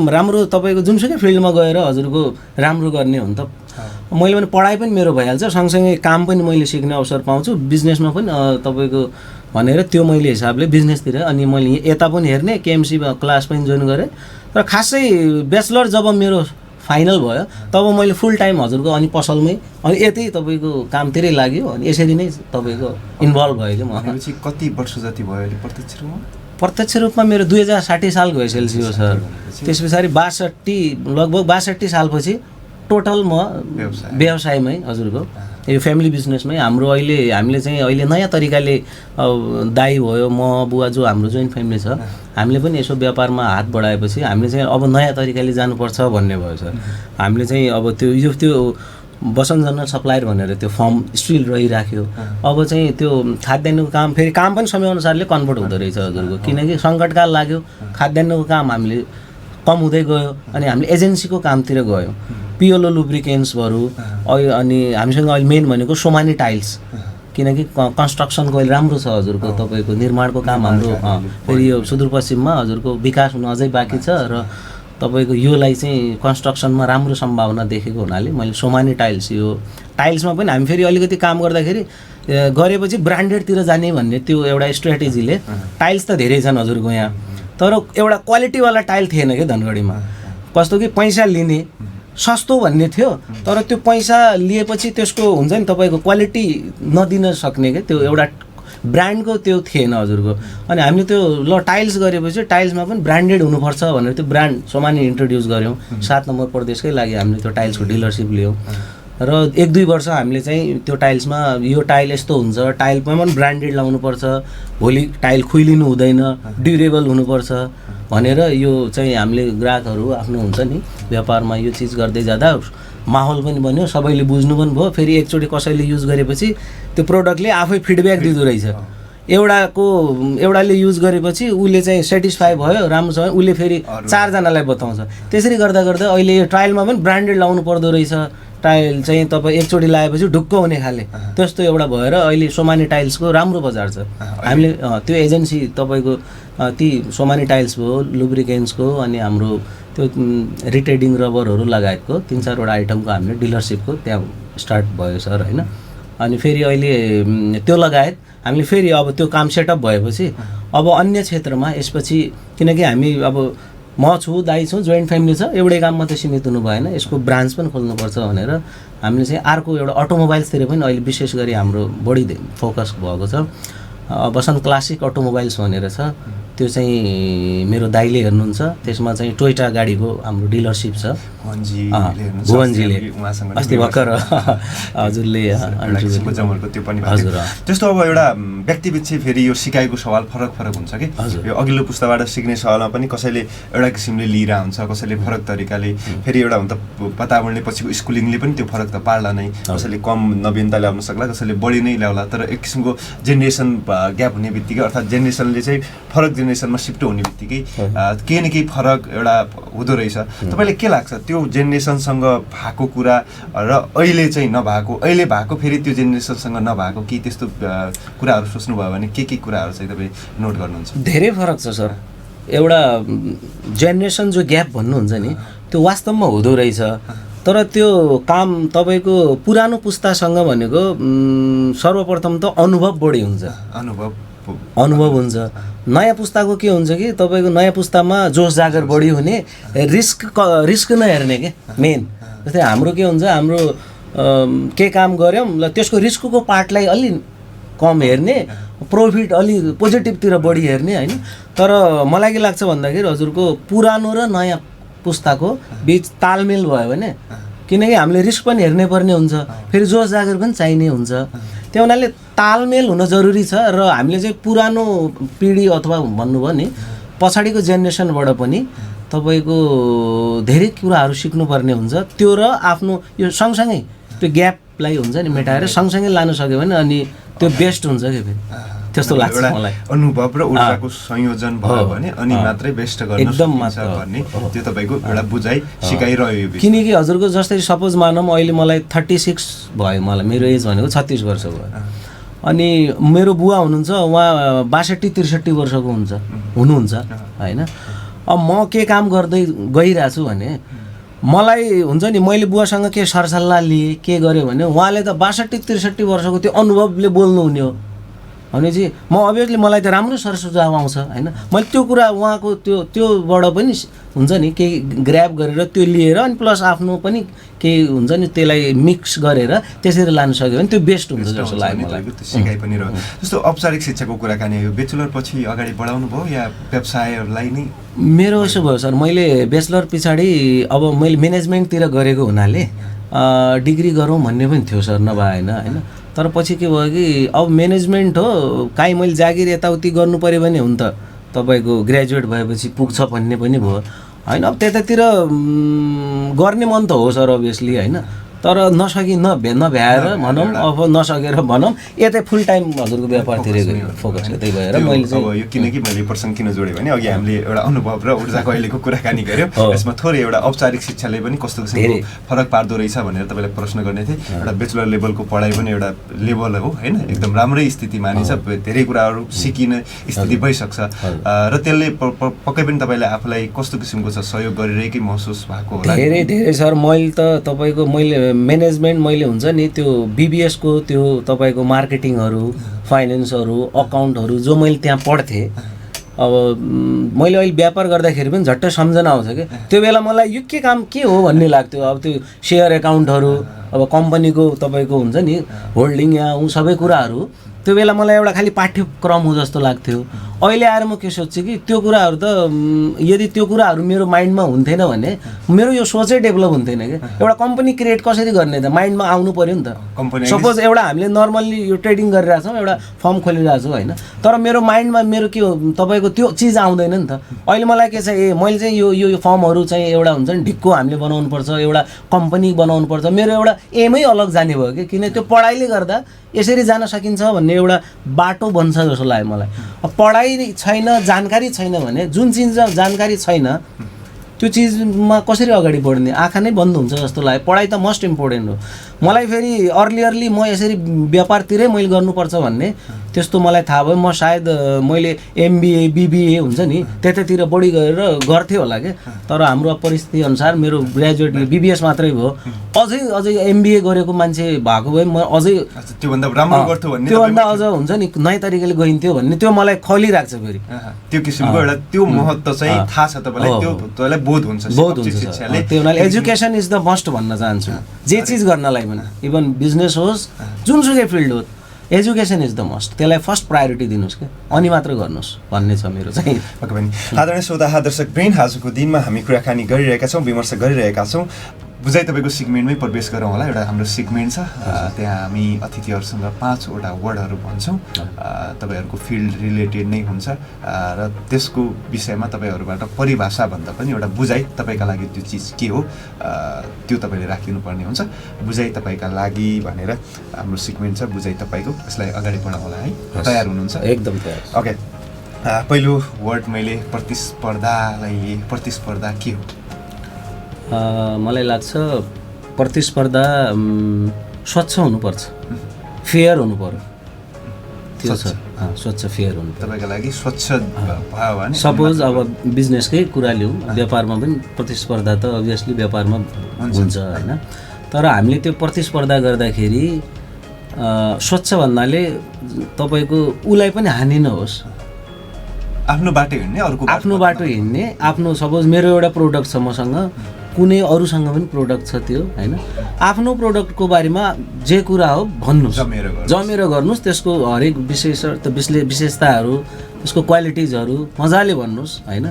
राम्रो तपाईँको जुनसुकै फिल्डमा गएर हजुरको राम्रो गर्ने हो नि त। मैले पनि पढाइ पनि मेरो भइहाल्छ, सँगसँगै काम पनि मैले सिक्ने अवसर पाउँछु, बिजनेसमा पनि तपाईँको भनेर त्यो मैले हिसाबले बिजनेसतिर अनि मैले यता पनि हेर्ने, KMC क्लास पनि जोइन गरेँ। र खासै ब्याचलर जब मेरो फाइनल भयो तब मैले फुल टाइम हजुरको अनि पसलमै अनि यतै तपाईँको कामतिरै लाग्यो। अनि यसरी नै तपाईँको इन्भल्भ भयो कि म। कति वर्ष जति भयो अहिले प्रत्यक्ष रूपमा? प्रत्यक्ष रूपमा मेरो 2060 सालको एसएलसी हो सर। त्यस पछाडि 62 लगभग 62 सालपछि टोटल म व्यवसायमै हजुरको यो फ्यामिली बिजनेसमै हामीले चाहिँ अहिले नयाँ तरिकाले दाइ भयो, म बुवा जो हाम्रो जोइन्ट फ्यामिली छ, हामीले पनि यसो व्यापारमा हात बढाएपछि हामीले चाहिँ अब नयाँ तरिकाले जानुपर्छ भन्ने भयो सर। हामीले चाहिँ अब त्यो बसन्त जनरल सप्लायर भनेर त्यो फर्म स्टिल रहिराख्यो। अब चाहिँ त्यो खाद्यान्नको काम फेरि काम पनि समयअनुसारले कन्भर्ट हुँदो रहेछ हजुरको, किनकि सङ्कटकाल लाग्यो, खाद्यान्नको काम हामीले कम हुँदै गयो अनि हामीले एजेन्सीको कामतिर गयौँ। पियोलो लुब्रिकेन्ट्सहरू अनि हामीसँग अहिले मेन भनेको सोमानी टाइल्स, किनकि कन्स्ट्रक्सनको अहिले राम्रो छ हजुरको तपाईँको निर्माणको काम हाम्रो फेरि यो सुदूरपश्चिममा हजुरको विकास हुन अझै बाँकी छ र तपाईँको योलाई चाहिँ कन्स्ट्रक्सनमा राम्रो सम्भावना देखेको हुनाले मैले सोमानी टाइल्स यो टाइल्समा पनि हामी फेरि अलिकति काम गर्दाखेरि गरेपछि ब्रान्डेडतिर जाने भन्ने त्यो एउटा स्ट्राटेजीले टाइल्स त धेरै छन् हजुरको यहाँ, तर एउटा क्वालिटीवाला टाइल थिएन क्या धनगढीमा। कस्तो कि पैसा लिने सस्तो भन्ने थियो, तर त्यो पैसा लिएपछि त्यसको हुन्छ नि तपाईँको क्वालिटी नदिन सक्ने क्या, त्यो एउटा ब्रान्डको त्यो थिएन हजुरको। अनि हामीले त्यो ल टाइल्स गरेपछि टाइल्समा पनि ब्रान्डेड हुनुपर्छ भनेर त्यो ब्रान्ड सोमानी इन्ट्रोड्युस गऱ्यौँ। 7 नम्बर प्रदेशकै लागि हामीले त्यो टाइल्सको डिलरसिप लियौँ र 1-2 वर्ष हामीले चाहिँ त्यो टाइल्समा यो टाइल यस्तो हुन्छ, टाइलमा पनि ब्रान्डेड लाउनुपर्छ, भोलि टाइल खुइलिनु हुँदैन, ड्युरेबल हुनुपर्छ भनेर यो चाहिँ हामीले ग्राहकहरू आफ्नो हुन्छ नि व्यापारमा यो चिज गर्दै जाँदा माहौल पनि बन्यो, सबैले बुझ्नु पनि भयो। फेरि एकचोटि कसैले युज गरेपछि त्यो प्रोडक्टले आफै फिडब्याक दिँदो रहेछ। एउटाले युज गरेपछि उसले चाहिँ सेटिस्फाई भयो, राम्रो छ, उसले फेरि 4 जनालाई बताउँछ। त्यसरी गर्दा गर्दा अहिले यो ट्रायलमा पनि ब्रान्डेड लाउनु पर्दो रहेछ। टाइल चाहिँ तपाईँ एकचोटि लगाएपछि ढुक्क हुने खाले त्यस्तो एउटा भएर अहिले सोमानी टाइल्सको राम्रो बजार छ। हामीले त्यो एजेन्सी तपाईँको ती सोमानी टाइल्स भयो, लुब्रिकेन्ट्सको अनि हाम्रो त्यो रिटेडिङ रबरहरू लगायतको 3-4वटा आइटमको हामीले डिलरसिपको त्यहाँ स्टार्ट भयो सर होइन। अनि फेरि अहिले त्यो लगायत हामीले फेरि अब त्यो काम सेटअप भएपछि अब अन्य क्षेत्रमा यसपछि, किनकि हामी अब म छु, दाइ छु, जोइन्ट फ्यामिली छ, एउटै काम मात्रै सीमित हुनु भएन, यसको ब्रान्च पनि खोल्नुपर्छ भनेर हामीले चाहिँ अर्को एउटा अटोमोबाइल्सतिर पनि अहिले विशेष गरी हाम्रो बढी फोकस भएको छ। बसन्त क्लासिक अटोमोबाइल्स भनेर छ, त्यो चाहिँ मेरो दाइले हेर्नुहुन्छ। त्यसमा चाहिँ टोयोटा गाडीको हाम्रो डिलरसिप छ भुवनजीले अस्ति भर्खर हजुरले जमलको त्यो पनि हजुर। त्यस्तो अब एउटा व्यक्तिबिच फेरि यो सिकाइको सवाल फरक हुन्छ कि यो अघिल्लो पुस्ताबाट सिक्ने सवालमा पनि कसैले एउटा किसिमले लिएर हुन्छ, कसैले फरक तरिकाले, फेरि एउटा हुन्छ वातावरणले पछिको स्कुलिङले पनि त्यो फरक त पार्ला नै, कसैले कम नवीनता ल्याउन सक्ला, कसैले बढी नै ल्याउला। तर एक किसिमको जेनेरेसन ग्याप हुने बित्तिकै अर्थात् जेनेरेसनले चाहिँ फरक जेनेरेसनमा सिफ्ट हुने बित्तिकै केही न केही फरक एउटा हुँदो रहेछ। तपाईँले के लाग्छ त्यो जेनेरेसनसँग भएको कुरा र अहिले चाहिँ नभएको, अहिले भएको फेरि त्यो जेनेरेसनसँग नभएको केही त्यस्तो कुराहरू सोच्नुभयो भने के कुराहरू चाहिँ तपाईँ नोट गर्नुहुन्छ? धेरै फरक छ सर। एउटा जेनेरेसन जो ग्याप भन्नुहुन्छ नि त्यो वास्तवमा हुँदो रहेछ। तर त्यो काम तपाईँको पुरानो पुस्तासँग भनेको सर्वप्रथम त अनुभव बढी हुन्छ, अनुभव हुन्छ। नयाँ पुस्ताको के हुन्छ कि तपाईँको नयाँ पुस्तामा जोस जागर बढी हुने, रिस्क नहेर्ने के मेन। जस्तै हाम्रो के हुन्छ, हाम्रो के काम गऱ्यौँ ल त्यसको रिस्कको पार्टलाई अलि कम हेर्ने, प्रफिट अलि पोजिटिभतिर बढी हेर्ने होइन। तर मलाई के लाग्छ भन्दाखेरि हजुरको पुरानो र नयाँ पुस्ताको बिच तालमेल भयो भने, किनकि हामीले रिस्क पनि हेर्नै पर्ने हुन्छ, फेरि जोस जागर पनि चाहिने हुन्छ। त्यो हुनाले तालमेल हुन जरुरी छ। र हामीले चाहिँ पुरानो पिँढी अथवा भन्नुभयो नि पछाडिको जेनेरेसनबाट पनि तपाईँको धेरै कुराहरू सिक्नुपर्ने हुन्छ। त्यो र आफ्नो यो सँगसँगै त्यो ग्यापलाई हुन्छ नि मेटाएर सँगसँगै लानु सक्यो भने अनि त्यो बेस्ट हुन्छ कि फेरि त्यस्तो लाग्छ मलाई। अनुभव र ऊर्जाको संयोजन भयो भने अनि मात्रै बेस्ट गर्न एकदम सक्छ भन्ने त्यो तपाईँको एउटा बुझाइ सिकाइरह्यो। किनकि हजुरको जस्तै सपोज मानौँ अहिले मलाई 36 भयो, मलाई मेरो एज भनेको 36 वर्ष भयो। अनि मेरो बुवा हुनुहुन्छ, उहाँ 62-63 वर्षको हुनुहुन्छ होइन। अब म के काम गर्दै गइरहेको छु भने मलाई हुन्छ नि, मैले बुवासँग के सरसल्लाह लिएँ के गरेँ भने उहाँले त 62-63 वर्षको त्यो अनुभवले बोल्नुहुने हो भनेपछि म अभियसली मलाई त राम्रो सरसुझाव आउँछ होइन। मैले त्यो कुरा उहाँको त्योबाट पनि हुन्छ नि केही ग्र्याब गरेर त्यो लिएर अनि प्लस आफ्नो पनि केही हुन्छ नि त्यसलाई मिक्स गरेर त्यसरी लानु सक्यो भने त्यो बेस्ट हुन्छ जस्तो लाग्यो मलाई। सिकाइ पनि रह्यो। जस्तो औपचारिक शिक्षाको कुराकानी हो, ब्याचलर पछि अगाडि बढाउनु भयो या व्यवसायलाई नै? मेरो यसो भयो सर, मैले ब्याचलर पछाडि अब मैले म्यानेजमेन्टतिर गरेको हुनाले डिग्री गरौँ भन्ने पनि थियो सर, नभए होइन। तर पछि के भयो कि अब म्यानेजमेन्ट हो, काहीँ मैले जागिर यताउति गर्नु पऱ्यो भने हुन त तपाईँको ग्रेजुएट भएपछि पुग्छ भन्ने पनि भयो होइन। अब त्यतातिर गर्ने मन त हो सर अभियसली होइन। तर नभ्याएर भनौँ, अब नसकेर भनौँ, यतै फुल टाइम हजुरको व्यापारतिर फोकस हो। त्यही भएर मैले अब यो किनकि मैले प्रसङ्ग किन जोडेँ भने अघि हामीले एउटा अनुभव र ऊर्जाको अहिलेको कुराकानी गऱ्यौँ, यसमा थोरै एउटा औपचारिक शिक्षाले पनि कस्तो किसिमको फरक पार्दो रहेछ भनेर तपाईँलाई प्रश्न गर्ने थिएँ। एउटा ब्याचलर लेभलको पढाइ पनि एउटा लेभल हो होइन, एकदम राम्रै स्थिति मानिन्छ, धेरै कुराहरू सिकिने स्थिति भइसक्छ र त्यसले पक्कै पनि तपाईँले आफूलाई कस्तो किसिमको छ सहयोग गरिरहेकै महसुस भएको होला? धेरै सर। मैले त तपाईँको म्यानेजमेन्ट मैले हुन्छ नि त्यो बिबिएसको त्यो तपाईँको मार्केटिङहरू, फाइनेन्सहरू, अकाउन्टहरू जो मैले त्यहाँ पढ्थेँ, अब मैले अहिले व्यापार गर्दाखेरि पनि झट्टै सम्झना आउँछ कि त्यो बेला मलाई यो के काम के हो भन्ने लाग्थ्यो। अब त्यो सेयर एकाउन्टहरू, अब कम्पनीको तपाईँको हुन्छ नि होल्डिङ यहाँ सबै कुराहरू त्यो बेला मलाई एउटा खालि पाठ्यक्रम हो जस्तो लाग्थ्यो। अहिले आएर म के सोध्छु कि त्यो कुराहरू त यदि त्यो कुराहरू मेरो माइन्डमा हुन्थेन भने मेरो यो सोचै डेभलप हुन्थेन कि। एउटा कम्पनी क्रिएट कसरी गर्ने त माइन्डमा आउनु पर्यो नि त। सपोज एउटा हामीले नर्मल्ली यो ट्रेडिङ गरिरहेछौँ, एउटा फर्म खोलिरहेको छु होइन, तर मेरो माइन्डमा मेरो के हो तपाईँको त्यो चिज आउँदैन नि त। अहिले मलाई के छ, मैले चाहिँ यो फर्महरू चाहिँ एउटा हुन्छ नि ढिक्को हामीले बनाउनुपर्छ, एउटा कम्पनी बनाउनुपर्छ, मेरो एउटा एमै अलग जाने भयो कि। किन त्यो पढाइले गर्दा यसरी जान सकिन्छ भन्ने एउटा बाटो बन्छ जस्तो लाग्यो मलाई। पढाइ छैन, जानकारी छैन भने, जुन चिज जानकारी छैन त्यो चिजमा कसरी अगाडि बढ्ने, आँखा नै बन्द हुन्छ जस्तो लाग्यो। पढाइ त मोस्ट इम्पोर्टेन्ट हो। मलाई फेरि अर्लियरली म यसरी व्यापारतिरै मैले गर्नुपर्छ भन्ने त्यस्तो मलाई थाहा भयो। म सायद मैले एमबिए बिबिए हुन्छ नि त्यतातिर बढी गरेर गर्थेँ होला क्या। तर हाम्रो परिस्थिति अनुसार मेरो ग्रेजुएट बिबिएस मात्रै भयो। अझै एमबिए गरेको मान्छे भएको भए म अझै त्योभन्दा राम्रो गर्थ्यो भन्ने, त्योभन्दा अझ हुन्छ नि नयाँ तरिकाले गइन्थ्यो भन्ने त्यो मलाई खलिरहेको छ फेरि। त्यो किसिमको एउटा त्यो महत्त्व चाहिँ थाहा छ तपाईँलाई, त्यो तपाईँलाई बोध हुन्छ शिक्षाले। त्यो हुनाले एजुकेसन इज द मस्ट भन्न चाहन्छु। जे चिज गर्नलाई पनि, इभन बिजनेस होस् जुनसुकै फिल्ड हो, एजुकेसन इज द मस्ट, त्यसलाई फर्स्ट प्रायोरिटी दिनुहोस् क्या, अनि मात्र गर्नुहोस् भन्ने छ मेरो चाहिँ। पक्कै पनि। आदरणीय श्रोता दर्शक ब्रेन, आजको दिनमा हामी कुराकानी गरिरहेका छौँ, विमर्श गरिरहेका छौँ। बुझाइ तपाईँको सिगमेन्टमै प्रवेश गरौँ होला। एउटा हाम्रो सिगमेन्ट छ, त्यहाँ हामी अतिथिहरूसँग 5 वटा वर्डहरू भन्छौँ, तपाईँहरूको फिल्ड रिलेटेड नै हुन्छ र त्यसको विषयमा तपाईँहरूबाट परिभाषाभन्दा पनि एउटा बुझाइ तपाईँका लागि त्यो चिज के हो त्यो तपाईँले राखिनुपर्ने हुन्छ। बुझाइ तपाईँका लागि भनेर हाम्रो सिगमेन्ट छ, बुझाइ तपाईँको। यसलाई अगाडि बढाउँ होला है, तयार हुनुहुन्छ? एकदम तयार। ओके, पहिलो वर्ड मैले प्रतिस्पर्धालाई लिए। प्रतिस्पर्धा के हो? मलाई लाग्छ प्रतिस्पर्धा स्वच्छ हुनुपर्छ, फेयर हुनु पर्यो, त्यो छ। स्वच्छ फेयर हुनु पर्यो तपाईँको लागि। स्वच्छ भयो भने सपोज अब बिजनेसकै कुरा लिउँ, व्यापारमा पनि प्रतिस्पर्धा त अभियसली व्यापारमा हुन्छ होइन, तर हामीले त्यो प्रतिस्पर्धा गर्दाखेरि स्वच्छ भन्नाले तपाईँको उसलाई पनि हानि नहोस्, आफ्नो बाटो हिँड्ने, अर्को आफ्नो बाटो हिँड्ने। आफ्नो सपोज मेरो एउटा प्रोडक्ट छ मसँग, कुनै अरूसँग पनि प्रोडक्ट छ त्यो होइन, आफ्नो प्रोडक्टको बारेमा जे कुरा हो भन्नुहोस्, जमेर गर्नुहोस्, त्यसको हरेक विशेषताहरू, त्यसको क्वालिटिजहरू मजाले भन्नुहोस् होइन।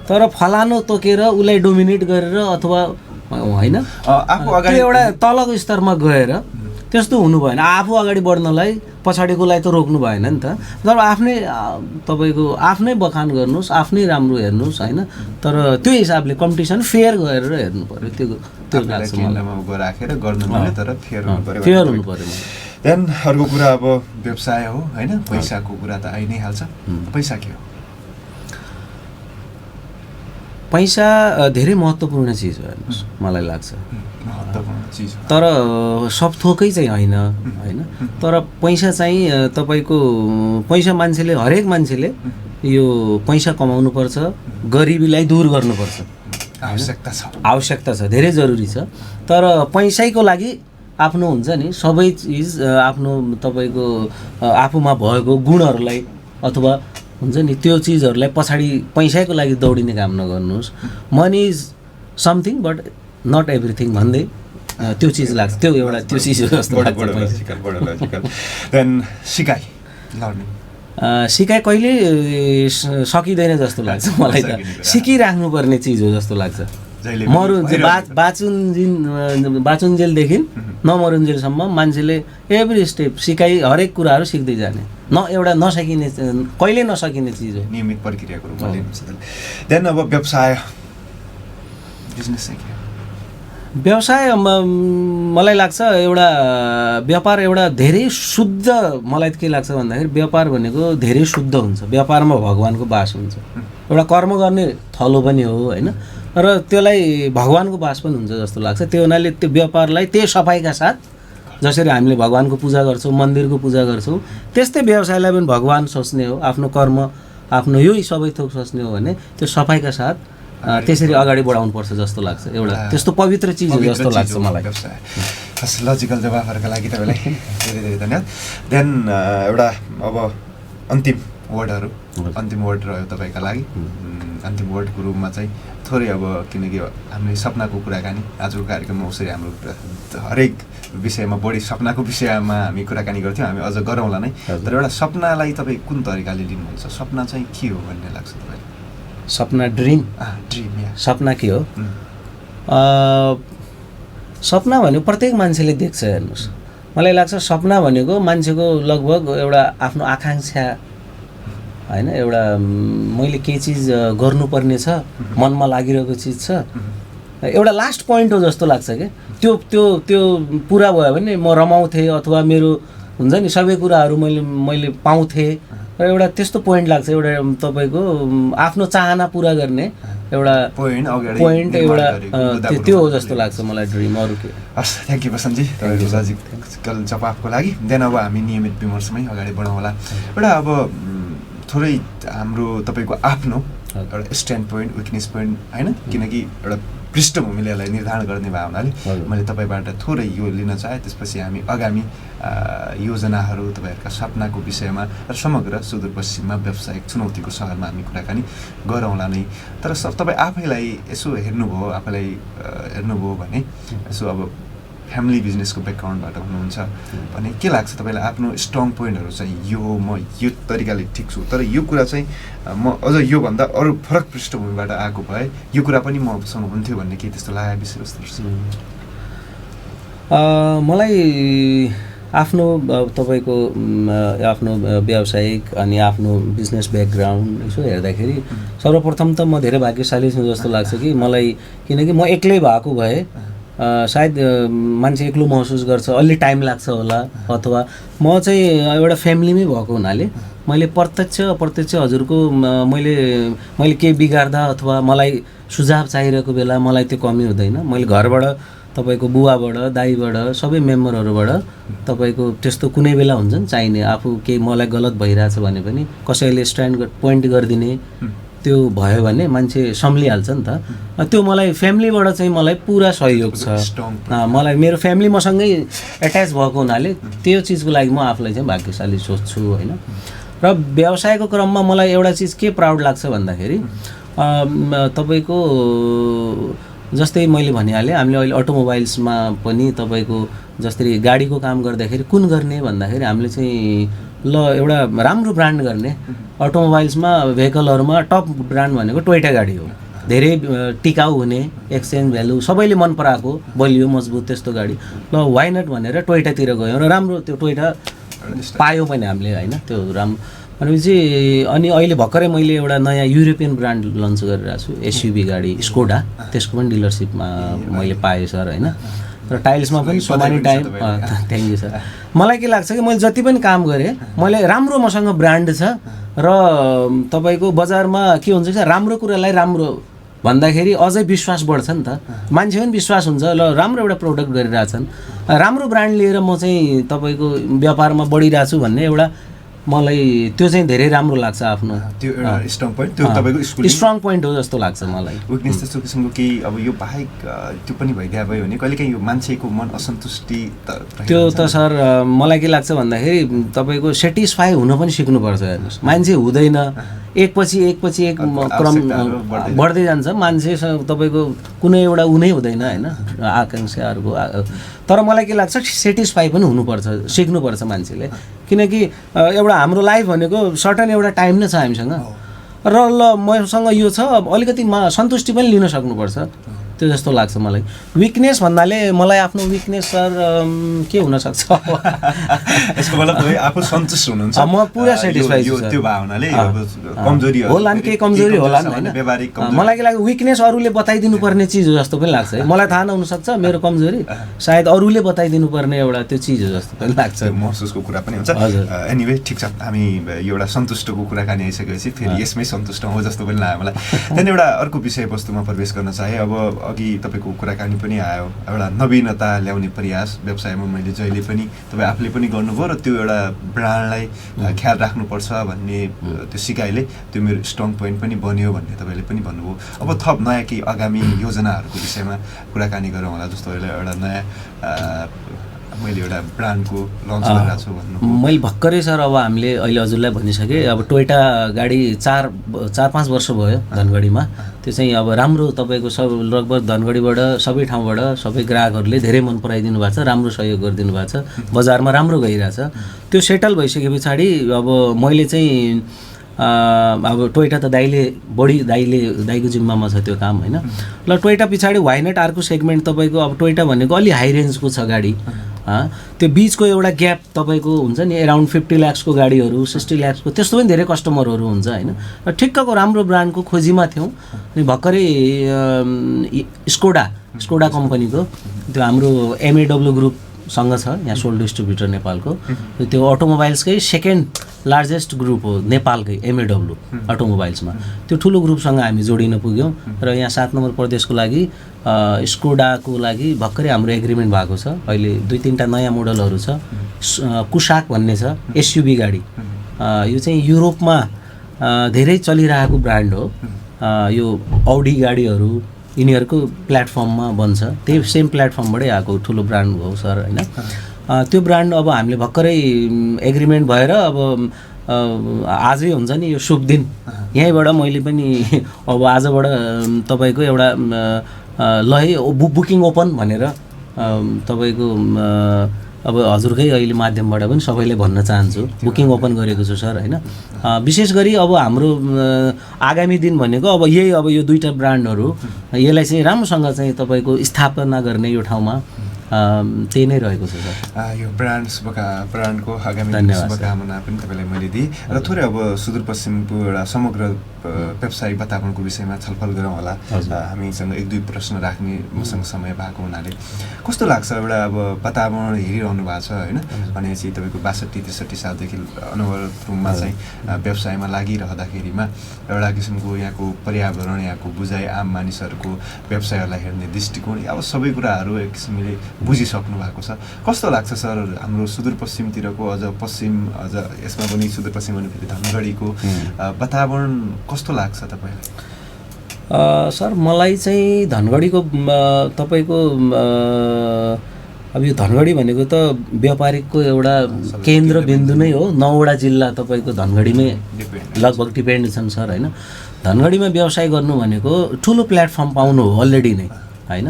तर फलानो तोकेर उसलाई डोमिनेट गरेर अथवा होइन आफू अगाडि एउटा तलको स्तरमा गएर त्यस्तो हुनु भएन। आफू अगाडि बढ्नलाई पछाडिकोलाई त रोक्नु भएन नि त। तर आफ्नै तपाईँको आफ्नै बखान गर्नुहोस्, आफ्नै राम्रो हेर्नुहोस् होइन, तर त्यो हिसाबले कम्पिटिसन फेयर गरेर हेर्नु पऱ्यो। त्यो लाग्छ मलाई। राखेर गर्नु पर्यो, तर फेयर हुनु पर्यो, फेयर हुनु पऱ्यो। देन अर्को कुरा अब व्यवसाय हो होइन, पैसाको कुरा त आइ नै हाल्छ। पैसा के हो? पैसा धेरै महत्त्वपूर्ण चिज हो हेर्नुहोस्, मलाई लाग्छ। महत्त्वपूर्ण चिज तर सब थोकै चाहिँ होइन होइन, तर पैसा चाहिँ तपाईँको पैसा मान्छेले, हरेक मान्छेले यो पैसा कमाउनुपर्छ, गरिबीलाई दूर गर्नुपर्छ, आवश्यकता छ, धेरै जरुरी छ। तर पैसैको लागि आफ्नो हुन्छ नि सबै चिज, आफ्नो तपाईँको आफूमा भएको गुणहरूलाई अथवा हुन्छ नि त्यो चिजहरूलाई पछाडि पैसैको लागि दौडिने काम नगर्नुहोस्। Money is something but not everything भन्दै त्यो चिज लाग्छ, त्यो एउटा त्यो चिज हो जस्तो लाग्छ। देन सिकाइ लर्निङ, सिकाइ कहिले सकिँदैन जस्तो लाग्छ मलाई त, सिकिराख्नुपर्ने चिज हो जस्तो लाग्छ। बाचुन्जेलदेखि नमरुन्जेलसम्म मान्छेले एभ्री स्टेप सिकाइ, हरेक कुराहरू सिक्दै जाने, एउटा नसकिने, कहिले नसकिने चिज हो, नियमित प्रक्रियाको रूपमा लिनुहुन्छ। देन अब व्यवसाय, बिजनेस चाहिँ के हो? व्यवसाय मलाई लाग्छ एउटा व्यापार एउटा धेरै शुद्ध, मलाई के लाग्छ भन्दाखेरि व्यापार भनेको धेरै शुद्ध हुन्छ। व्यापारमा भगवानको बास हुन्छ, एउटा कर्म गर्ने थलो पनि हो होइन, र त्यसलाई भगवानको बास पनि हुन्छ जस्तो लाग्छ। त्यो हुनाले त्यो व्यापारलाई त्यही सफाइका साथ जसरी हामीले भगवानको पूजा गर्छौँ, मन्दिरको पूजा गर्छौँ, त्यस्तै व्यवसायलाई पनि भगवान सोच्ने हो, आफ्नो कर्म, आफ्नो यही सबै थोक सोच्ने हो भने त्यो सफाइका साथ त्यसरी अगाडि बढाउनु पर्छ जस्तो लाग्छ। एउटा त्यस्तो पवित्र चिज हो जस्तो लाग्छ मलाई। लजिकल जवाफहरूका लागि तपाईँलाई धेरै धेरै धन्यवाद। देन एउटा अब अन्तिम वर्डहरू, अन्तिम वर्ड रह्यो तपाईँका लागि। अन्तिम वर्डको रूपमा चाहिँ थोरै अब, किनकि हामीले सपनाको कुराकानी आजको कार्यक्रममा उसरी हाम्रो हरेक विषयमा बढी सपनाको विषयमा हामी कुराकानी गर्थ्यौँ, हामी अझ गरौँला नै। तर एउटा सपनालाई तपाईँ कुन तरिकाले लिनुहुन्छ? सपना चाहिँ के हो भन्ने लाग्छ तपाईँलाई? सपना ड्रिम, सपना के हो? सपना भनेको प्रत्येक मान्छेले देख्छ हेर्नुहोस्। मलाई लाग्छ सपना भनेको मान्छेको लगभग एउटा आफ्नो आकाङ्क्षा होइन, एउटा मैले केही चिज गर्नुपर्ने छ, मनमा लागिरहेको चिज छ, एउटा लास्ट पोइन्ट हो जस्तो लाग्छ क्या। त्यो त्यो त्यो पुरा भयो भने म रमाउँथेँ, अथवा मेरो हुन्छ नि सबै कुराहरू मैले पाउँथेँ, र एउटा त्यस्तो पोइन्ट लाग्छ। एउटा तपाईँको आफ्नो चाहना पुरा गर्ने एउटा पोइन्ट एउटा त्यो हो जस्तो लाग्छ मलाई ड्रिम। अरू के? हस्, थ्याङ्क यू बसन्तजी तपाईँको लजिकल जवाफको लागि। देन अब हामी नियमित विमर्शमै अगाडि बढाउँ होला। एउटा अब थोरै हाम्रो तपाईँको आफ्नो एउटा स्ट्यान्ड पोइन्ट, विकनेस पोइन्ट होइन, किनकि एउटा पृष्ठभूमिले यसलाई निर्धारण गर्ने भयो हुनाले मैले तपाईँबाट थोरै यो लिन चाहेँ। त्यसपछि हामी आगामी योजनाहरू, तपाईँहरूका सपनाको विषयमा र समग्र सुदूरपश्चिममा व्यावसायिक चुनौतीको सहरमा हामी कुराकानी गरौँला नै। तर तपाईँ आफैलाई यसो हेर्नुभयो भने यसो अब फ्यामिली बिजनेसको ब्याकग्राउन्डबाट हुनुहुन्छ भने के लाग्छ तपाईँलाई आफ्नो स्ट्रङ पोइन्टहरू चाहिँ यो म यो तरिकाले ठिक छु तर यो कुरा चाहिँ म अझ योभन्दा अरू फरक पृष्ठभूमिबाट आएको भए यो कुरा पनि मसँग हुन्थ्यो भन्ने केही त्यस्तो लागेको विषयवस्तु मलाई आफ्नो तपाईँको आफ्नो व्यावसायिक अनि आफ्नो बिजनेस ब्याकग्राउन्ड यसो हेर्दाखेरि सर्वप्रथम त म धेरै भाग्यशाली छु जस्तो लाग्छ कि मलाई, किनकि म एक्लै भएको भए सायद मान्छे एक्लो महसुस गर्छ, अलि टाइम लाग्छ होला, अथवा म चाहिँ एउटा फ्यामिलीमै भएको हुनाले मैले प्रत्यक्ष अप्रत्यक्ष हजुरको मैले केही बिगार्दा अथवा मलाई सुझाव चाहिरहेको बेला मलाई त्यो कमी हुँदैन। मैले घरबाट तपाईँको बुवाबाट दाईबाट सबै मेम्बरहरूबाट तपाईँको त्यस्तो कुनै बेला हुन्छ नि चाहिने, आफू केही मलाई गलत भइरहेछ भने पनि कसैले पोइन्ट गरिदिने त्यो भयो भने मान्छे सम्झिहाल्छ नि त। त्यो मलाई फ्यामिलीबाट चाहिँ मलाई पुरा सहयोग छ। मलाई मेरो फ्यामिली मसँगै एट्याच भएको हुनाले त्यो चिजको लागि म आफूलाई चाहिँ भाग्यशाली सोच्छु होइन। र व्यवसायको क्रममा मलाई एउटा चिज के प्राउड लाग्छ भन्दाखेरि तपाईँको जस्तै मैले भनिहालेँ, हामीले अहिले अटोमोबाइल्समा पनि तपाईँको जस्तै गाडीको काम गर्दाखेरि कुन गर्ने भन्दाखेरि हामीले चाहिँ ल एउटा राम्रो ब्रान्ड गर्ने, अटोमोबाइल्समा भेहिकलहरूमा टप ब्रान्ड भनेको टोयोटा गाडी हो, धेरै टिकाउ हुने, एक्सचेन्ज भ्यालु सबैले मन पराएको बलियो मजबुत त्यस्तो गाडी, ल वाइ नट भनेर टोयोटातिर गयौँ र राम्रो त्यो टोयोटा पायौँ पनि हामीले होइन। त्यो राम्रो भनेपछि अनि अहिले भर्खरै मैले एउटा नयाँ युरोपियन ब्रान्ड लन्च गरिरहेको छु, एसयुभी गाडी स्कोडा, त्यसको पनि डिलरसिपमा मैले पाएँ सर होइन। र टाइल्समा पनि Somani time, thank you sir. मलाई के लाग्छ कि मैले जति पनि काम गरेँ मैले राम्रो मसँग ब्रान्ड छ र तपाईँको बजारमा के हुन्छ कि राम्रो कुरालाई राम्रो भन्दाखेरि अझै विश्वास बढ्छ नि त, मान्छे पनि विश्वास हुन्छ ल राम्रो एउटा प्रोडक्ट गरिरहेछन्, राम्रो ब्रान्ड लिएर म चाहिँ तपाईँको व्यापारमा बढिरहेको छु भन्ने एउटा मलाई त्यो चाहिँ धेरै राम्रो लाग्छ। आफ्नो त्यो एउटा स्ट्रङ पोइन्ट, त्यो तपाईँको स्ट्रङ पोइन्ट हो जस्तो लाग्छ मलाई। विकनेस त्यस्तो किसिमको केही अब यो बाहेक त्यो पनि भइदिया भयो भने कहिलेकाहीँ यो मान्छेको मन असन्तुष्टि त्यो त सर मलाई के लाग्छ भन्दाखेरि तपाईँको सेटिस्फाई हुन पनि सिक्नुपर्छ। हेर्नुहोस् मान्छे हुँदैन, एकपछि एक क्रम बढ्दै जान्छ, मान्छे तपाईँको कुनै एउटा उनै हुँदैन होइन आकाङ्क्षाहरूको। तर मलाई के लाग्छ सेटिस्फाई पनि हुनुपर्छ, सिक्नुपर्छ मान्छेले, किनकि एउटा हाम्रो लाइफ भनेको सर्टन एउटा टाइम नै छ हामीसँग र ल मसँग यो छ अलिकति सन्तुष्टि पनि लिन सक्नुपर्छ, त्यो जस्तो लाग्छ मलाई। विकनेस भन्नाले मलाई आफ्नो विकनेस सर के हुनसक्छ यसको मतलब आफू सन्तुष्ट हुनुहुन्छ, म पुरा सेटिस्फाई छु त्यो भावनाले कमजोरी होला नि, केही कमजोरी होला नि होइन। मलाई के लाग्छ विकनेस अरूले बताइदिनु पर्ने चिज हो जस्तो पनि लाग्छ है, मलाई थाहा नहुनसक्छ मेरो कमजोरी, सायद अरूले बताइदिनु पर्ने एउटा त्यो चिज हो जस्तो पनि लाग्छ, महसुसको कुरा पनि हुन्छ। एनिवे ठिक छ, हामी यो एउटा सन्तुष्टको कुराकानी आइसकेपछि फेरि यसमै सन्तुष्ट हो जस्तो पनि लाग्यो मलाई। त्यहाँदेखि एउटा अर्को विषयवस्तुमा प्रवेश गर्न चाहे। अब अघि तपाईँको कुराकानी पनि आयो एउटा नवीनता ल्याउने प्रयास व्यवसायमा मैले जहिले पनि तपाईँ आफूले पनि गर्नुभयो र त्यो एउटा ब्रान्डलाई ख्याल राख्नुपर्छ भन्ने त्यो सिकाइले त्यो मेरो स्ट्रङ पोइन्ट पनि बन्यो भन्ने तपाईँले पनि भन्नुभयो। अब थप नयाँ केही आगामी योजनाहरूको विषयमा कुराकानी गरौँ होला, जस्तो एउटा नयाँ मैले एउटा ब्रान्डको लन्च गरिरहेको छु भन्नु। मैले भर्खरै सर अब हामीले अहिले हजुरलाई भनिसकेँ, अब टोयोटा गाडी 4-5 वर्ष भयो धनगढीमा, त्यो चाहिँ अब राम्रो तपाईँको सब लगभग धनगढीबाट सबै ठाउँबाट सबै ग्राहकहरूले धेरै मन पराइदिनु भएको छ, राम्रो सहयोग गरिदिनु भएको छ, बजारमा राम्रो गइरहेछ। त्यो सेटल भइसके पछाडि अब मैले चाहिँ अब टोयोटा त दाइको जिम्मामा छ त्यो काम होइन। ल टोयोटा पछाडि वाइ नट अर्को सेगमेन्ट तपाईँको अब टोयोटा भनेको अलि हाई रेन्जको छ गाडी, त्यो बिचको एउटा ग्याप तपाईँको हुन्छ नि, एराउन्ड 50 लाख्सको गाडीहरू 60 लाख्सको त्यस्तो पनि धेरै कस्टमरहरू हुन्छ होइन। र ठिक्कको राम्रो ब्रान्डको खोजीमा थियौँ अनि भर्खरै स्कोडा कम्पनीको त्यो हाम्रो एमएडब्ल्यू ग्रुपसँग छ, यहाँ सोल डिस्ट्रिब्युटर नेपालको, त्यो अटोमोबाइल्सकै सेकेन्ड लार्जेस्ट ग्रुप हो नेपालकै एमएडब्ल्यू अटोमोबाइल्समा, त्यो ठुलो ग्रुपसँग हामी जोडिन पुग्यौँ र यहाँ 7 नम्बर प्रदेशको लागि स्कोडाको लागि भर्खरै हाम्रो एग्रिमेन्ट भएको छ। अहिले 2-3टा नयाँ मोडलहरू छ, कुसाक भन्ने छ एसयुभी गाडी, यो चाहिँ युरोपमा धेरै चलिरहेको ब्रान्ड हो, यो औडी गाडीहरू यिनीहरूको प्लेटफर्ममा बन्छ, त्यही सेम प्लेटफर्मबाटै आएको ठुलो ब्रान्ड हो सर होइन। त्यो ब्रान्ड अब हामीले भर्खरै एग्रिमेन्ट भएर अब आजै हुन्छ नि यो शुभ दिन, यहीँबाट मैले पनि अब आजबाट तपाईँको एउटा ल है बुकिङ ओपन भनेर तपाईँको अब हजुरकै अहिले माध्यमबाट पनि सबैले भन्न चाहन्छु, बुकिङ ओपन गरेको छु सर होइन। विशेष गरी अब हाम्रो आगामी दिन भनेको अब यही अब यो दुईवटा ब्रान्डहरू यसलाई चाहिँ राम्रोसँग चाहिँ तपाईँको स्थापना गर्ने यो ठाउँमा त्यही नै रहेको छ सर। यो ब्रान्डको आगामी शुभकामना पनि तपाईँलाई मैले दिएँ र थोरै अब सुदूरपश्चिमको एउटा समग्र व्यावसायिक वातावरणको विषयमा छलफल गरौँ होला। हामीसँग 1-2 प्रश्न राख्ने मसँग समय भएको हुनाले कस्तो लाग्छ एउटा अब वातावरण हेरिरहनु भएको छ होइन, भनेपछि तपाईँको 62-63 सालदेखि अनवरत रूपमा चाहिँ व्यवसायमा लागिरहँदाखेरिमा एउटा किसिमको यहाँको पर्यावरण, यहाँको बुझाइ, आम मानिसहरूको व्यवसायलाई हेर्ने दृष्टिकोण, अब सबै कुराहरू एक किसिमले बुझिसक्नु भएको छ। कस्तो लाग्छ सर हाम्रो सुदूरपश्चिमतिरको अझ पश्चिम, अझ यसमा पनि सुदूरपश्चिम भने फेरि धनगढीको वातावरण कस्तो लाग्छ तपाईँलाई? सर मलाई चाहिँ धनगढीको तपाईँको अब यो धनगढी भनेको त व्यापारिकको एउटा केन्द्रबिन्दु नै हो। 9वटा जिल्ला तपाईँको धनगढीमै लगभग डिपेन्ड छन् सर होइन। धनगढीमा व्यवसाय गर्नु भनेको ठुलो प्लेटफर्म पाउनु हो अलरेडी नै होइन।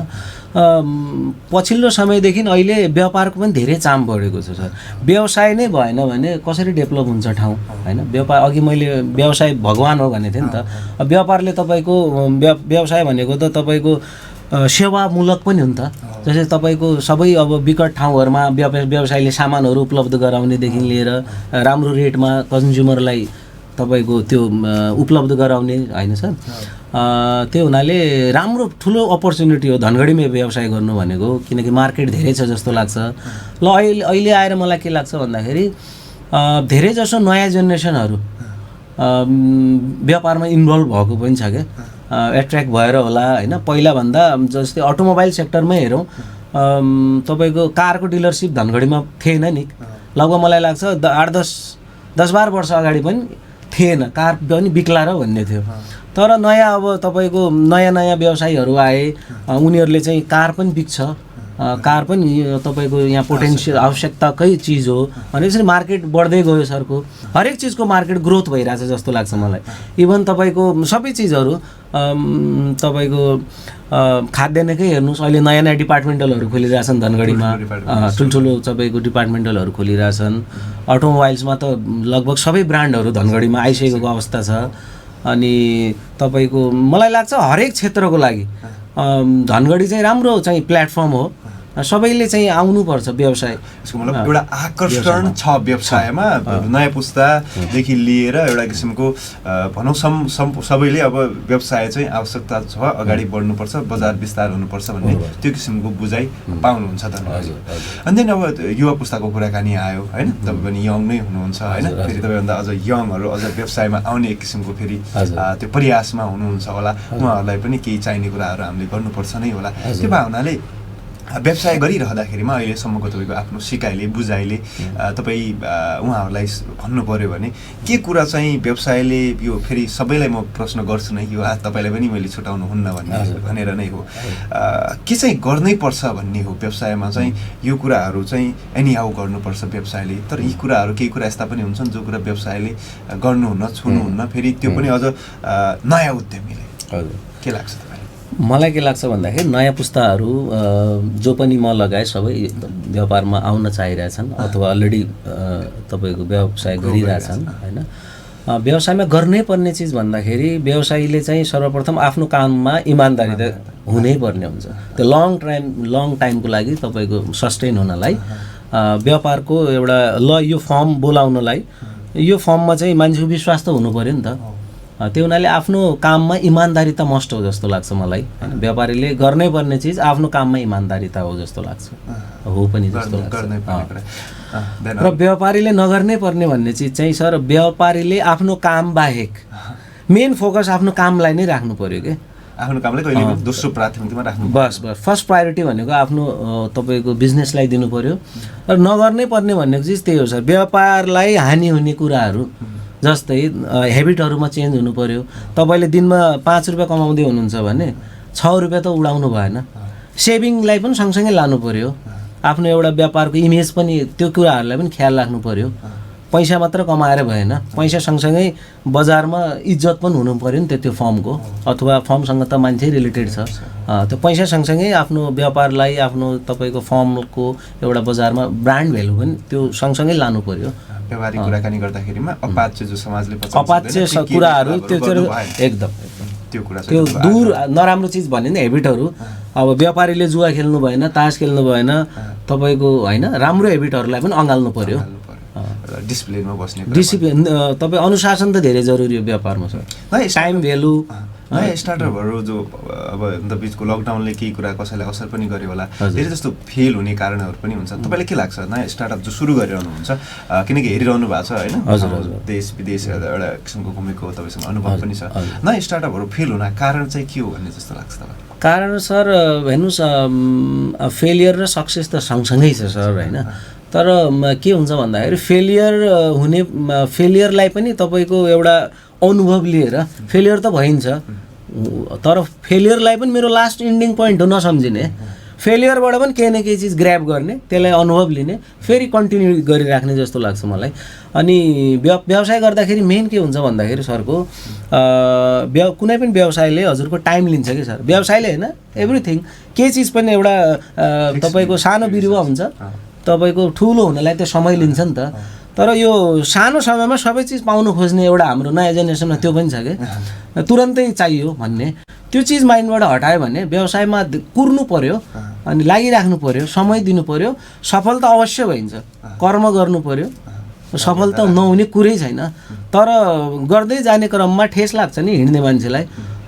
पछिल्लो समयदेखि अहिले व्यापारको पनि धेरै चाम बढेको छ सर। व्यवसाय नै भएन भने कसरी डेभलप हुन्छ ठाउँ होइन। व्यापार अघि मैले व्यवसाय भगवान हो भनेको थिएँ नि त। व्यापारले तपाईँको व्यवसाय भनेको त तपाईँको सेवामूलक पनि हो नि त। जस्तै तपाईँको सबै अब विकट ठाउँहरूमा व्यवसायले सामानहरू उपलब्ध गराउनेदेखि लिएर राम्रो रेटमा कन्ज्युमरलाई तपाईँको त्यो उपलब्ध गराउने होइन सर। त्यो हुनाले राम्रो ठुलो अपर्च्युनिटी हो धनगढीमा व्यवसाय गर्नु भनेको, किनकि मार्केट धेरै छ जस्तो लाग्छ। ल अहिले आएर मलाई के लाग्छ भन्दाखेरि धेरै जसो नयाँ जेनेरेसनहरू व्यापारमा इन्भल्भ भएको पनि छ क्या, एट्र्याक्ट भएर होला होइन। पहिलाभन्दा जस्तै अटोमोबाइल सेक्टरमै हेरौँ, तपाईँको कारको डिलरसिप धनगढीमा थिएन नि। लगभग मलाई लाग्छ 8-10-12 वर्ष अगाडि पनि थिएन, कार पनि बिक्ला र भन्ने थियो। तर नयाँ अब तपाईँको नयाँ व्यवसायीहरू आए, उनीहरूले चाहिँ कार पनि बिक्छ, कार पनि तपाईँको यहाँ पोटेन्सियल आवश्यकताकै चिज हो भनेपछि मार्केट बढ्दै गयो सरको। हरेक चिजको मार्केट ग्रोथ भइरहेछ जस्तो लाग्छ मलाई। इभन तपाईँको सबै चिजहरू तपाईँको खाद्यान्नकै हेर्नुहोस्, अहिले नयाँ डिपार्टमेन्टलहरू खोलिरहेछन् धनगढीमा, ठुल्ठुलो तपाईँको डिपार्टमेन्टलहरू खोलिरहेछन्। अटोमोबाइल्समा त लगभग सबै ब्रान्डहरू धनगढीमा आइसकेको अवस्था छ। अनि तपाईँको मलाई लाग्छ हरेक क्षेत्रको लागि धनगढी चाहिँ राम्रो चाहिँ प्लेटफर्म हो। सबैले चाहिँ आउनुपर्छ व्यवसाय। यसको मतलब एउटा आकर्षण छ व्यवसायमा, नयाँ पुस्तादेखि लिएर एउटा किसिमको भनौँ सबैले अब व्यवसाय चाहिँ आवश्यकता छ, अगाडि बढ्नुपर्छ, बजार विस्तार हुनुपर्छ भन्ने त्यो किसिमको बुझाइ पाउनुहुन्छ धन्यवाद। अनि देन अब युवा पुस्ताको कुराकानी आयो होइन, तपाईँ पनि यङ नै हुनुहुन्छ होइन, फेरि तपाईँभन्दा अझ यङहरू अझ व्यवसायमा आउने एक किसिमको फेरि त्यो प्रयासमा हुनुहुन्छ होला, उहाँहरूलाई पनि केही चाहिने कुराहरू हामीले गर्नुपर्छ नै होला। त्यो भावनाले व्यवसाय गरिरहँदाखेरिमा अहिलेसम्मको तपाईँको आफ्नो सिकाइले बुझाइले तपाईँ उहाँहरूलाई भन्नु पऱ्यो भने के कुरा चाहिँ व्यवसायले यो फेरि सबैलाई म प्रश्न गर्छु नै, यो तपाईँलाई पनि मैले छुटाउनुहुन्न भनेर नै हो, के चाहिँ गर्नै पर्छ भन्ने हो व्यवसायमा चाहिँ यो कुराहरू चाहिँ एनीहाउ गर्नुपर्छ व्यवसायले। तर यी कुराहरू केही कुरा यस्ता पनि हुन्छन् जो कुरा व्यवसायले गर्नुहुन्न, छुनुहुन्न, फेरि त्यो पनि अझ नयाँ उद्यमीले। के लाग्छ तपाईँलाई? मलाई के लाग्छ भन्दाखेरि नयाँ पुस्ताहरू जो पनि म लगाए सबै व्यापारमा आउन चाहिरहेछन् अथवा अलरेडी तपाईँको व्यवसाय गरिरहेछन् होइन। व्यवसायमा गर्नै पर्ने चिज भन्दाखेरि व्यवसायीले चाहिँ सर्वप्रथम आफ्नो काममा इमान्दारी त हुनै पर्ने हुन्छ। त्यो लङ टाइमको लागि तपाईँको सस्टेन हुनलाई व्यापारको एउटा यो फर्म बोलाउनलाई यो फर्ममा चाहिँ मान्छेको विश्वास त हुनु पऱ्यो नि त। त्यो हुनाले आफ्नो काममा इमान्दारिता मस्ट हो जस्तो लाग्छ मलाई होइन। व्यापारीले गर्नै पर्ने चिज आफ्नो काममा इमान्दारिता हो जस्तो लाग्छ, हो पनि जस्तो लाग्छ। र व्यापारीले नगर्नै पर्ने भन्ने चिज चाहिँ सर व्यापारीले आफ्नो काम बाहेक मेन फोकस आफ्नो कामलाई नै राख्नु पर्यो क्या, आफ्नो कामलाई कहिले पनि दोस्रो प्राथमिकतामा राख्नु। बस फर्स्ट प्रायोरिटी भनेको आफ्नो तपाईँको बिजनेसलाई दिनु पर्यो। र नगर्नै पर्ने भनेको चिज त्यही हो सर, व्यापारलाई हानि हुने कुराहरू जस्तै हेबिटहरूमा चेन्ज हुनु पर्यो। तपाईँले दिनमा 5 रुपियाँ कमाउँदै हुनुहुन्छ भने 6 रुपियाँ त उडाउनु भएन, सेभिङलाई पनि सँगसँगै लानु पर्यो। आफ्नो एउटा व्यापारको इमेज पनि त्यो कुराहरूलाई पनि ख्याल राख्नु पर्यो। पैसा मात्र कमाएर भएन, पैसा सँगसँगै बजारमा इज्जत पनि हुनु पऱ्यो नि त्यो फर्मको, अथवा फर्मसँग त मान्छे रिलेटेड छ। त्यो पैसा सँगसँगै आफ्नो व्यापारलाई, आफ्नो तपाईँको फर्मको एउटा बजारमा ब्रान्ड भ्यालु पनि त्यो सँगसँगै लानु पऱ्यो। व्यावहारिक कुराकानी गर्दाखेरिमा अपाच्य जो समाजले अपाच्य कुराहरू एकदम त्यो दूर नराम्रो चिज भन्ने नि हेबिटहरू। अब व्यापारीले जुवा खेल्नु भएन, तास खेल्नु भएन, तपाईँको होइन राम्रो हेबिटहरूलाई पनि अँगाल्नु पऱ्यो। डिसिप्लिनमा बस्ने डिसिप्लिन तपाईँ अनुशासन त धेरै जरुरी हो व्यापारमा सर। टाइम भ्यालु नयाँ स्टार्टअपहरू जो अब बिचको लकडाउनले केही कुरा कसैलाई असर पनि गर्यो होला, धेरै जस्तो फेल हुने कारणहरू पनि हुन्छ। तपाईँलाई के लाग्छ नयाँ स्टार्टअप जो सुरु गरिरहनुहुन्छ, किनकि हेरिरहनु भएको छ होइन, देश विदेश एउटा किसिमको घुमेको तपाईँसँग अनुभव पनि छ, नयाँ स्टार्टअपहरू फेल हुन कारण चाहिँ के हो भन्ने जस्तो लाग्छ तपाईँलाई? कारण सर हेर्नुहोस्, फेलियर र सक्सेस त सँगसँगै छ सर होइन। तर के हुन्छ भन्दाखेरि फेलियरलाई पनि तपाईँको एउटा अनुभव लिएर फेलियर त भइन्छ, तर फेलियरलाई पनि मेरो लास्ट इन्डिङ पोइन्ट हो नसम्झिने। फेलियरबाट पनि केही न केही चिज ग्र्याब गर्ने, त्यसलाई अनुभव लिने, फेरि कन्टिन्यू गरिराख्ने जस्तो लाग्छ मलाई। अनि व्यवसाय गर्दाखेरि मेन के हुन्छ भन्दाखेरि सरको कुनै पनि व्यवसायले हजुरको टाइम लिन्छ कि सर। व्यवसायले होइन, एभ्रिथिङ केही चिज पनि एउटा तपाईँको सानो बिरुवा हुन्छ, तपाईँको ठुलो हुनलाई त्यो समय लिन्छ नि त। तर यो सानो समयमा सबै चिज पाउनु खोज्ने एउटा हाम्रो नयाँ जेनेरेसनमा त्यो पनि छ कि तुरन्तै चाहियो भन्ने, त्यो चिज माइन्डबाट हटायो भने व्यवसायमा कुर्नु पर्यो अनि लागिराख्नु पर्यो, समय दिनु पर्यो। सफलता अवश्य भइन्छ, कर्म गर्नु पर्यो, सफलता नहुने कुरै छैन। तर गर्दै जाने क्रममा ठेस लाग्छ नि हिँड्ने मान्छेलाई,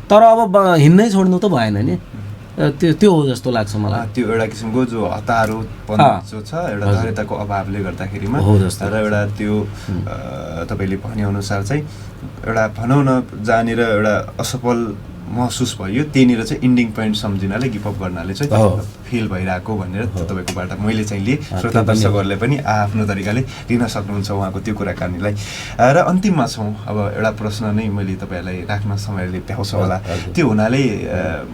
तर अब हिँड्नै छोड्नु त भएन नि। त्यो हो जस्तो लाग्छ मलाई। त्यो एउटा किसिमको जो हतारोपन जो छ, एउटा धैर्यताको अभावले गर्दाखेरिमा र एउटा त्यो तपाईँले भनेअनुसार चाहिँ एउटा भनौँ न जहाँनिर एउटा असफल महसुस भयो, त्यहीँनिर चाहिँ इन्डिङ पोइन्ट सम्झिनाले गिभअप गर्नाले चाहिँ फेल भइरहेको भनेर तपाईँकोबाट मैले चाहिँ लिएँ। श्रोता दर्शकहरूले पनि आफ्नो तरिकाले लिन सक्नुहुन्छ उहाँको त्यो कुराकानीलाई। र अन्तिममा छौँ, अब एउटा प्रश्न नै मैले तपाईँहरूलाई राख्न समयले भ्याउँछ होला, त्यो हुनाले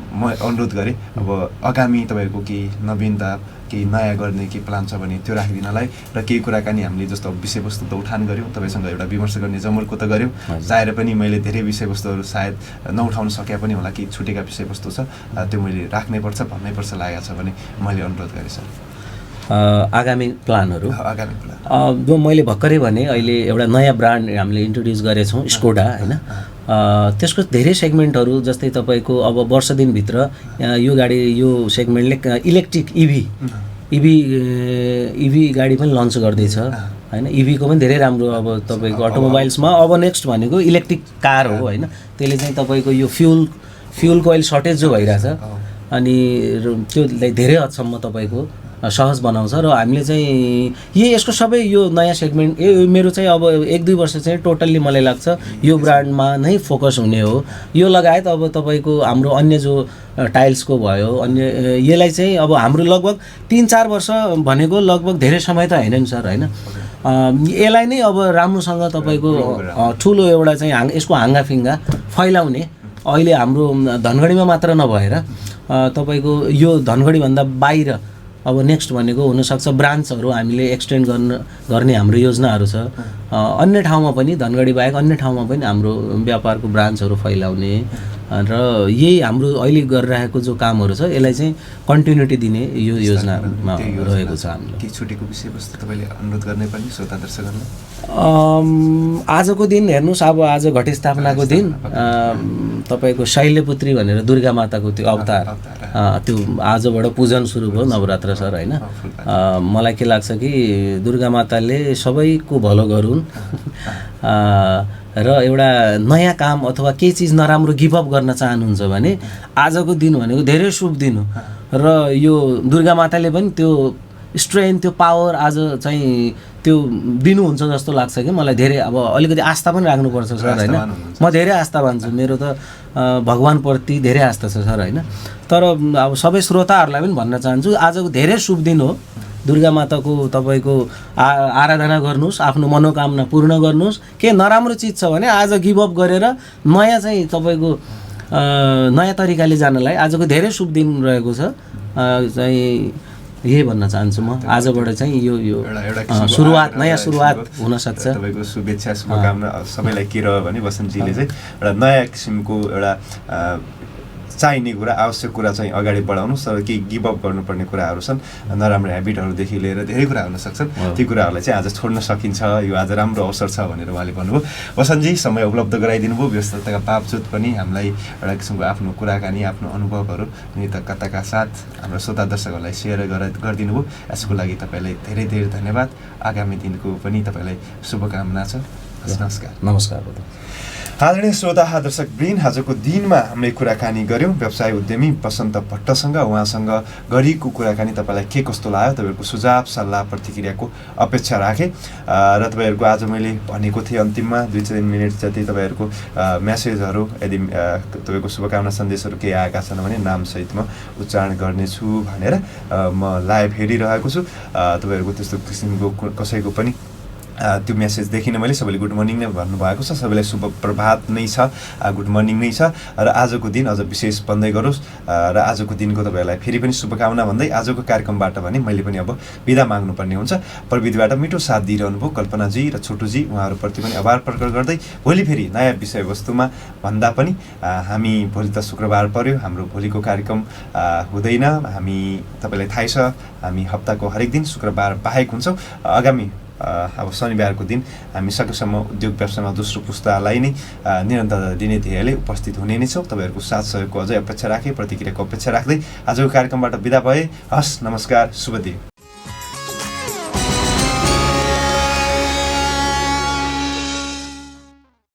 म अनुरोध गरेँ अब आगामी तपाईँको केही नवीनता, केही नयाँ गर्ने केही प्लान छ भने त्यो राखिदिनलाई, र केही कुराकानी हामीले जस्तो विषयवस्तु त उठान गऱ्यौँ, तपाईँसँग एउटा विमर्श गर्ने जमर्को त गऱ्यौँ, चाहेर पनि मैले धेरै विषयवस्तुहरू सायद नउठाउन सके पनि होला, केही छुटेका विषयवस्तु छ त्यो मैले राख्नै पर्छ भन्नै पर्छ लागेको छ भने मैले अनुरोध गरेँ सर। आगामी प्लानहरू जो मैले भर्खरै भने अहिले एउटा नयाँ ब्रान्ड हामीले इन्ट्रोड्युस गरेछौँ, स्कोडा होइन। त्यसको धेरै सेगमेन्टहरू जस्तै तपाईँको अब वर्ष दिनभित्र यो गाडी यो सेगमेन्टले इलेक्ट्रिक इभी गाडी पनि लन्च गर्दैछ होइन। इभीको पनि धेरै राम्रो अब तपाईँको अटोमोबाइल्समा अब नेक्स्ट भनेको इलेक्ट्रिक कार हो होइन। त्यसले चाहिँ तपाईँको यो फ्युलको अहिले सर्टेज जो भइरहेछ अनि त्यो धेरै हदसम्म तपाईँको सहज बनाउँछ। र हामीले चाहिँ यसको सबै यो नयाँ सेगमेन्ट मेरो चाहिँ अब 1-2 वर्ष चाहिँ टोटल्ली मलाई लाग्छ यो ब्रान्डमा नै फोकस हुने हो। यो लगायत अब तपाईँको हाम्रो अन्य जो टाइल्सको भयो अन्य यसलाई चाहिँ अब हाम्रो लगभग 3-4 वर्ष भनेको लगभग धेरै समय त होइन नि सर होइन। यसलाई नै अब राम्रोसँग तपाईँको ठुलो एउटा चाहिँ यसको हाँगाफिङ्गा फैलाउने, अहिले हाम्रो धनगढीमा मात्र नभएर तपाईँको यो धनगढीभन्दा बाहिर अब नेक्स्ट भनेको हुनसक्छ ब्रान्चहरू हामीले एक्सटेन्ड गर्ने हाम्रो योजनाहरू छ। अन्य ठाउँमा पनि धनगढी बाहेक अन्य ठाउँमा पनि हाम्रो व्यापारको ब्रान्चहरू फैलाउने र यही हाम्रो अहिले गरिरहेको जो कामहरू छ यसलाई चाहिँ कन्टिन्युटी दिने यो योजनामा रहेको छ हाम्रो। के छुटेको विषयवस्तु तपाईँले अनुरोध गर्ने पनि श्रोता दर्शकहरूलाई? आजको दिन हेर्नुहोस्, अब आज घटस्थापनाको दिन तपाईँको शैल्यपुत्री भनेर दुर्गा माताको त्यो अवतार त्यो आजबाट पूजन सुरु भयो, नवरात्र सर होइन। मलाई के लाग्छ कि दुर्गा माताले सबैको भलो गरून् र एउटा नयाँ काम अथवा केही चिज नराम्रो गिभअप गर्न चाहनुहुन्छ भने आजको दिन भनेको धेरै शुभ दिन हो। र यो दुर्गा माताले पनि त्यो स्ट्रेन्थ त्यो पावर आज चाहिँ त्यो दिनुहुन्छ जस्तो लाग्छ कि मलाई। धेरै अब अलिकति आस्था पनि राख्नुपर्छ सर होइन। म धेरै आस्था मान्छु, मेरो त भगवान्प्रति धेरै आस्था छ सर होइन। तर अब सबै श्रोताहरूलाई पनि भन्न चाहन्छु आजको धेरै शुभ दिन हो। दुर्गा माताको तपाईँको आराधना गर्नुहोस्, आफ्नो मनोकामना पूर्ण गर्नुहोस्। के नराम्रो चिज छ भने आज गिभअप गरेर नयाँ चाहिँ तपाईँको नयाँ तरिकाले जानलाई आजको धेरै शुभ दिन रहेको छ। चाहिँ यही भन्न चाहन्छु म आजबाट चाहिँ यो एउटा किसिमको सुरुवात आग्रह, नयाँ एउटा सुरुवात किसिमको हुनसक्छ। तपाईँको शुभेच्छा शुभकामना सबैलाई के रह्यो भने वसन्तजीले चाहिँ एउटा नयाँ किसिमको एउटा चाहिने कुरा आवश्यक कुरा चाहिँ अगाडि बढाउनु तर केही गिभअप गर्नुपर्ने कुराहरू छन् नराम्रो ह्याबिटहरूदेखि लिएर धेरै कुरा हुन सक्छन् ती कुराहरूलाई चाहिँ आज छोड्न सकिन्छ यो आज राम्रो अवसर छ भनेर उहाँले भन्नुभयो। वसन्तजी समय उपलब्ध गराइदिनु भयो व्यस्तताका बावजुद पनि हामीलाई एउटा किसिमको आफ्नो कुराकानी आफ्नो अनुभवहरू निरन्तरताका साथ हाम्रो श्रोता दर्शकहरूलाई सेयर गरिदिनु भयो यसको लागि तपाईँलाई धेरै धेरै धन्यवाद। आगामी दिनको पनि तपाईँलाई शुभकामना छ। नमस्कार। नमस्कार। आदरणीय श्रोता दर्शक वृन्द आजको दिनमा हामीले कुराकानी गऱ्यौँ व्यवसाय उद्यमी बसन्त भट्टसँग। उहाँसँग गरेको कुराकानी तपाईँलाई के कस्तो लाग्यो तपाईँहरूको सुझाव सल्लाह प्रतिक्रियाको अपेक्षा राखेँ र तपाईँहरूको आज मैले भनेको थिएँ अन्तिममा 2-3 मिनट जति तपाईँहरूको म्यासेजहरू यदि तपाईँको शुभकामना सन्देशहरू केही आएका छन् भने नामसहित म उच्चारण गर्नेछु भनेर म लाइभ हेरिरहेको छु। तपाईँहरूको त्यस्तो किसिमको कसैको पनि त्यो मेसेज देखिनँ मैले। सबैले गुड मर्निङ नै भन्नुभएको छ। सबैलाई शुभ प्रभात नै छ, गुड मर्निङ नै छ र आजको दिन अझ विशेष बन्दै गरोस् र आजको दिनको तपाईँहरूलाई फेरि पनि शुभकामना भन्दै आजको कार्यक्रमबाट भने मैले पनि अब बिदा माग्नुपर्ने हुन्छ। प्रविधिबाट मिठो साथ दिइरहनु भयो कल्पनाजी र छोटुजी, उहाँहरूप्रति पनि आभार प्रकट गर्दै भोलि फेरि नयाँ विषयवस्तुमा भन्दा पनि हामी भोलि त शुक्रबार पर्यो, हाम्रो भोलिको कार्यक्रम हुँदैन। हामी तपाईँलाई थाहै छ हामी हप्ताको हरेक दिन शुक्रबार बाहेक हुन्छौँ। आगामी अब शनिबारको दिन हामी सकेसम्म उद्योग व्यवसायमा दोस्रो पुस्तालाई नै निरन्तरता दिने ध्येयले उपस्थित हुने नै छौँ। तपाईँहरूको साथ सहयोगको अझै अपेक्षा राखेँ, प्रतिक्रियाको अपेक्षा राख्दै आजको कार्यक्रमबाट बिदा भए। हस्, नमस्कार, शुभ दिन।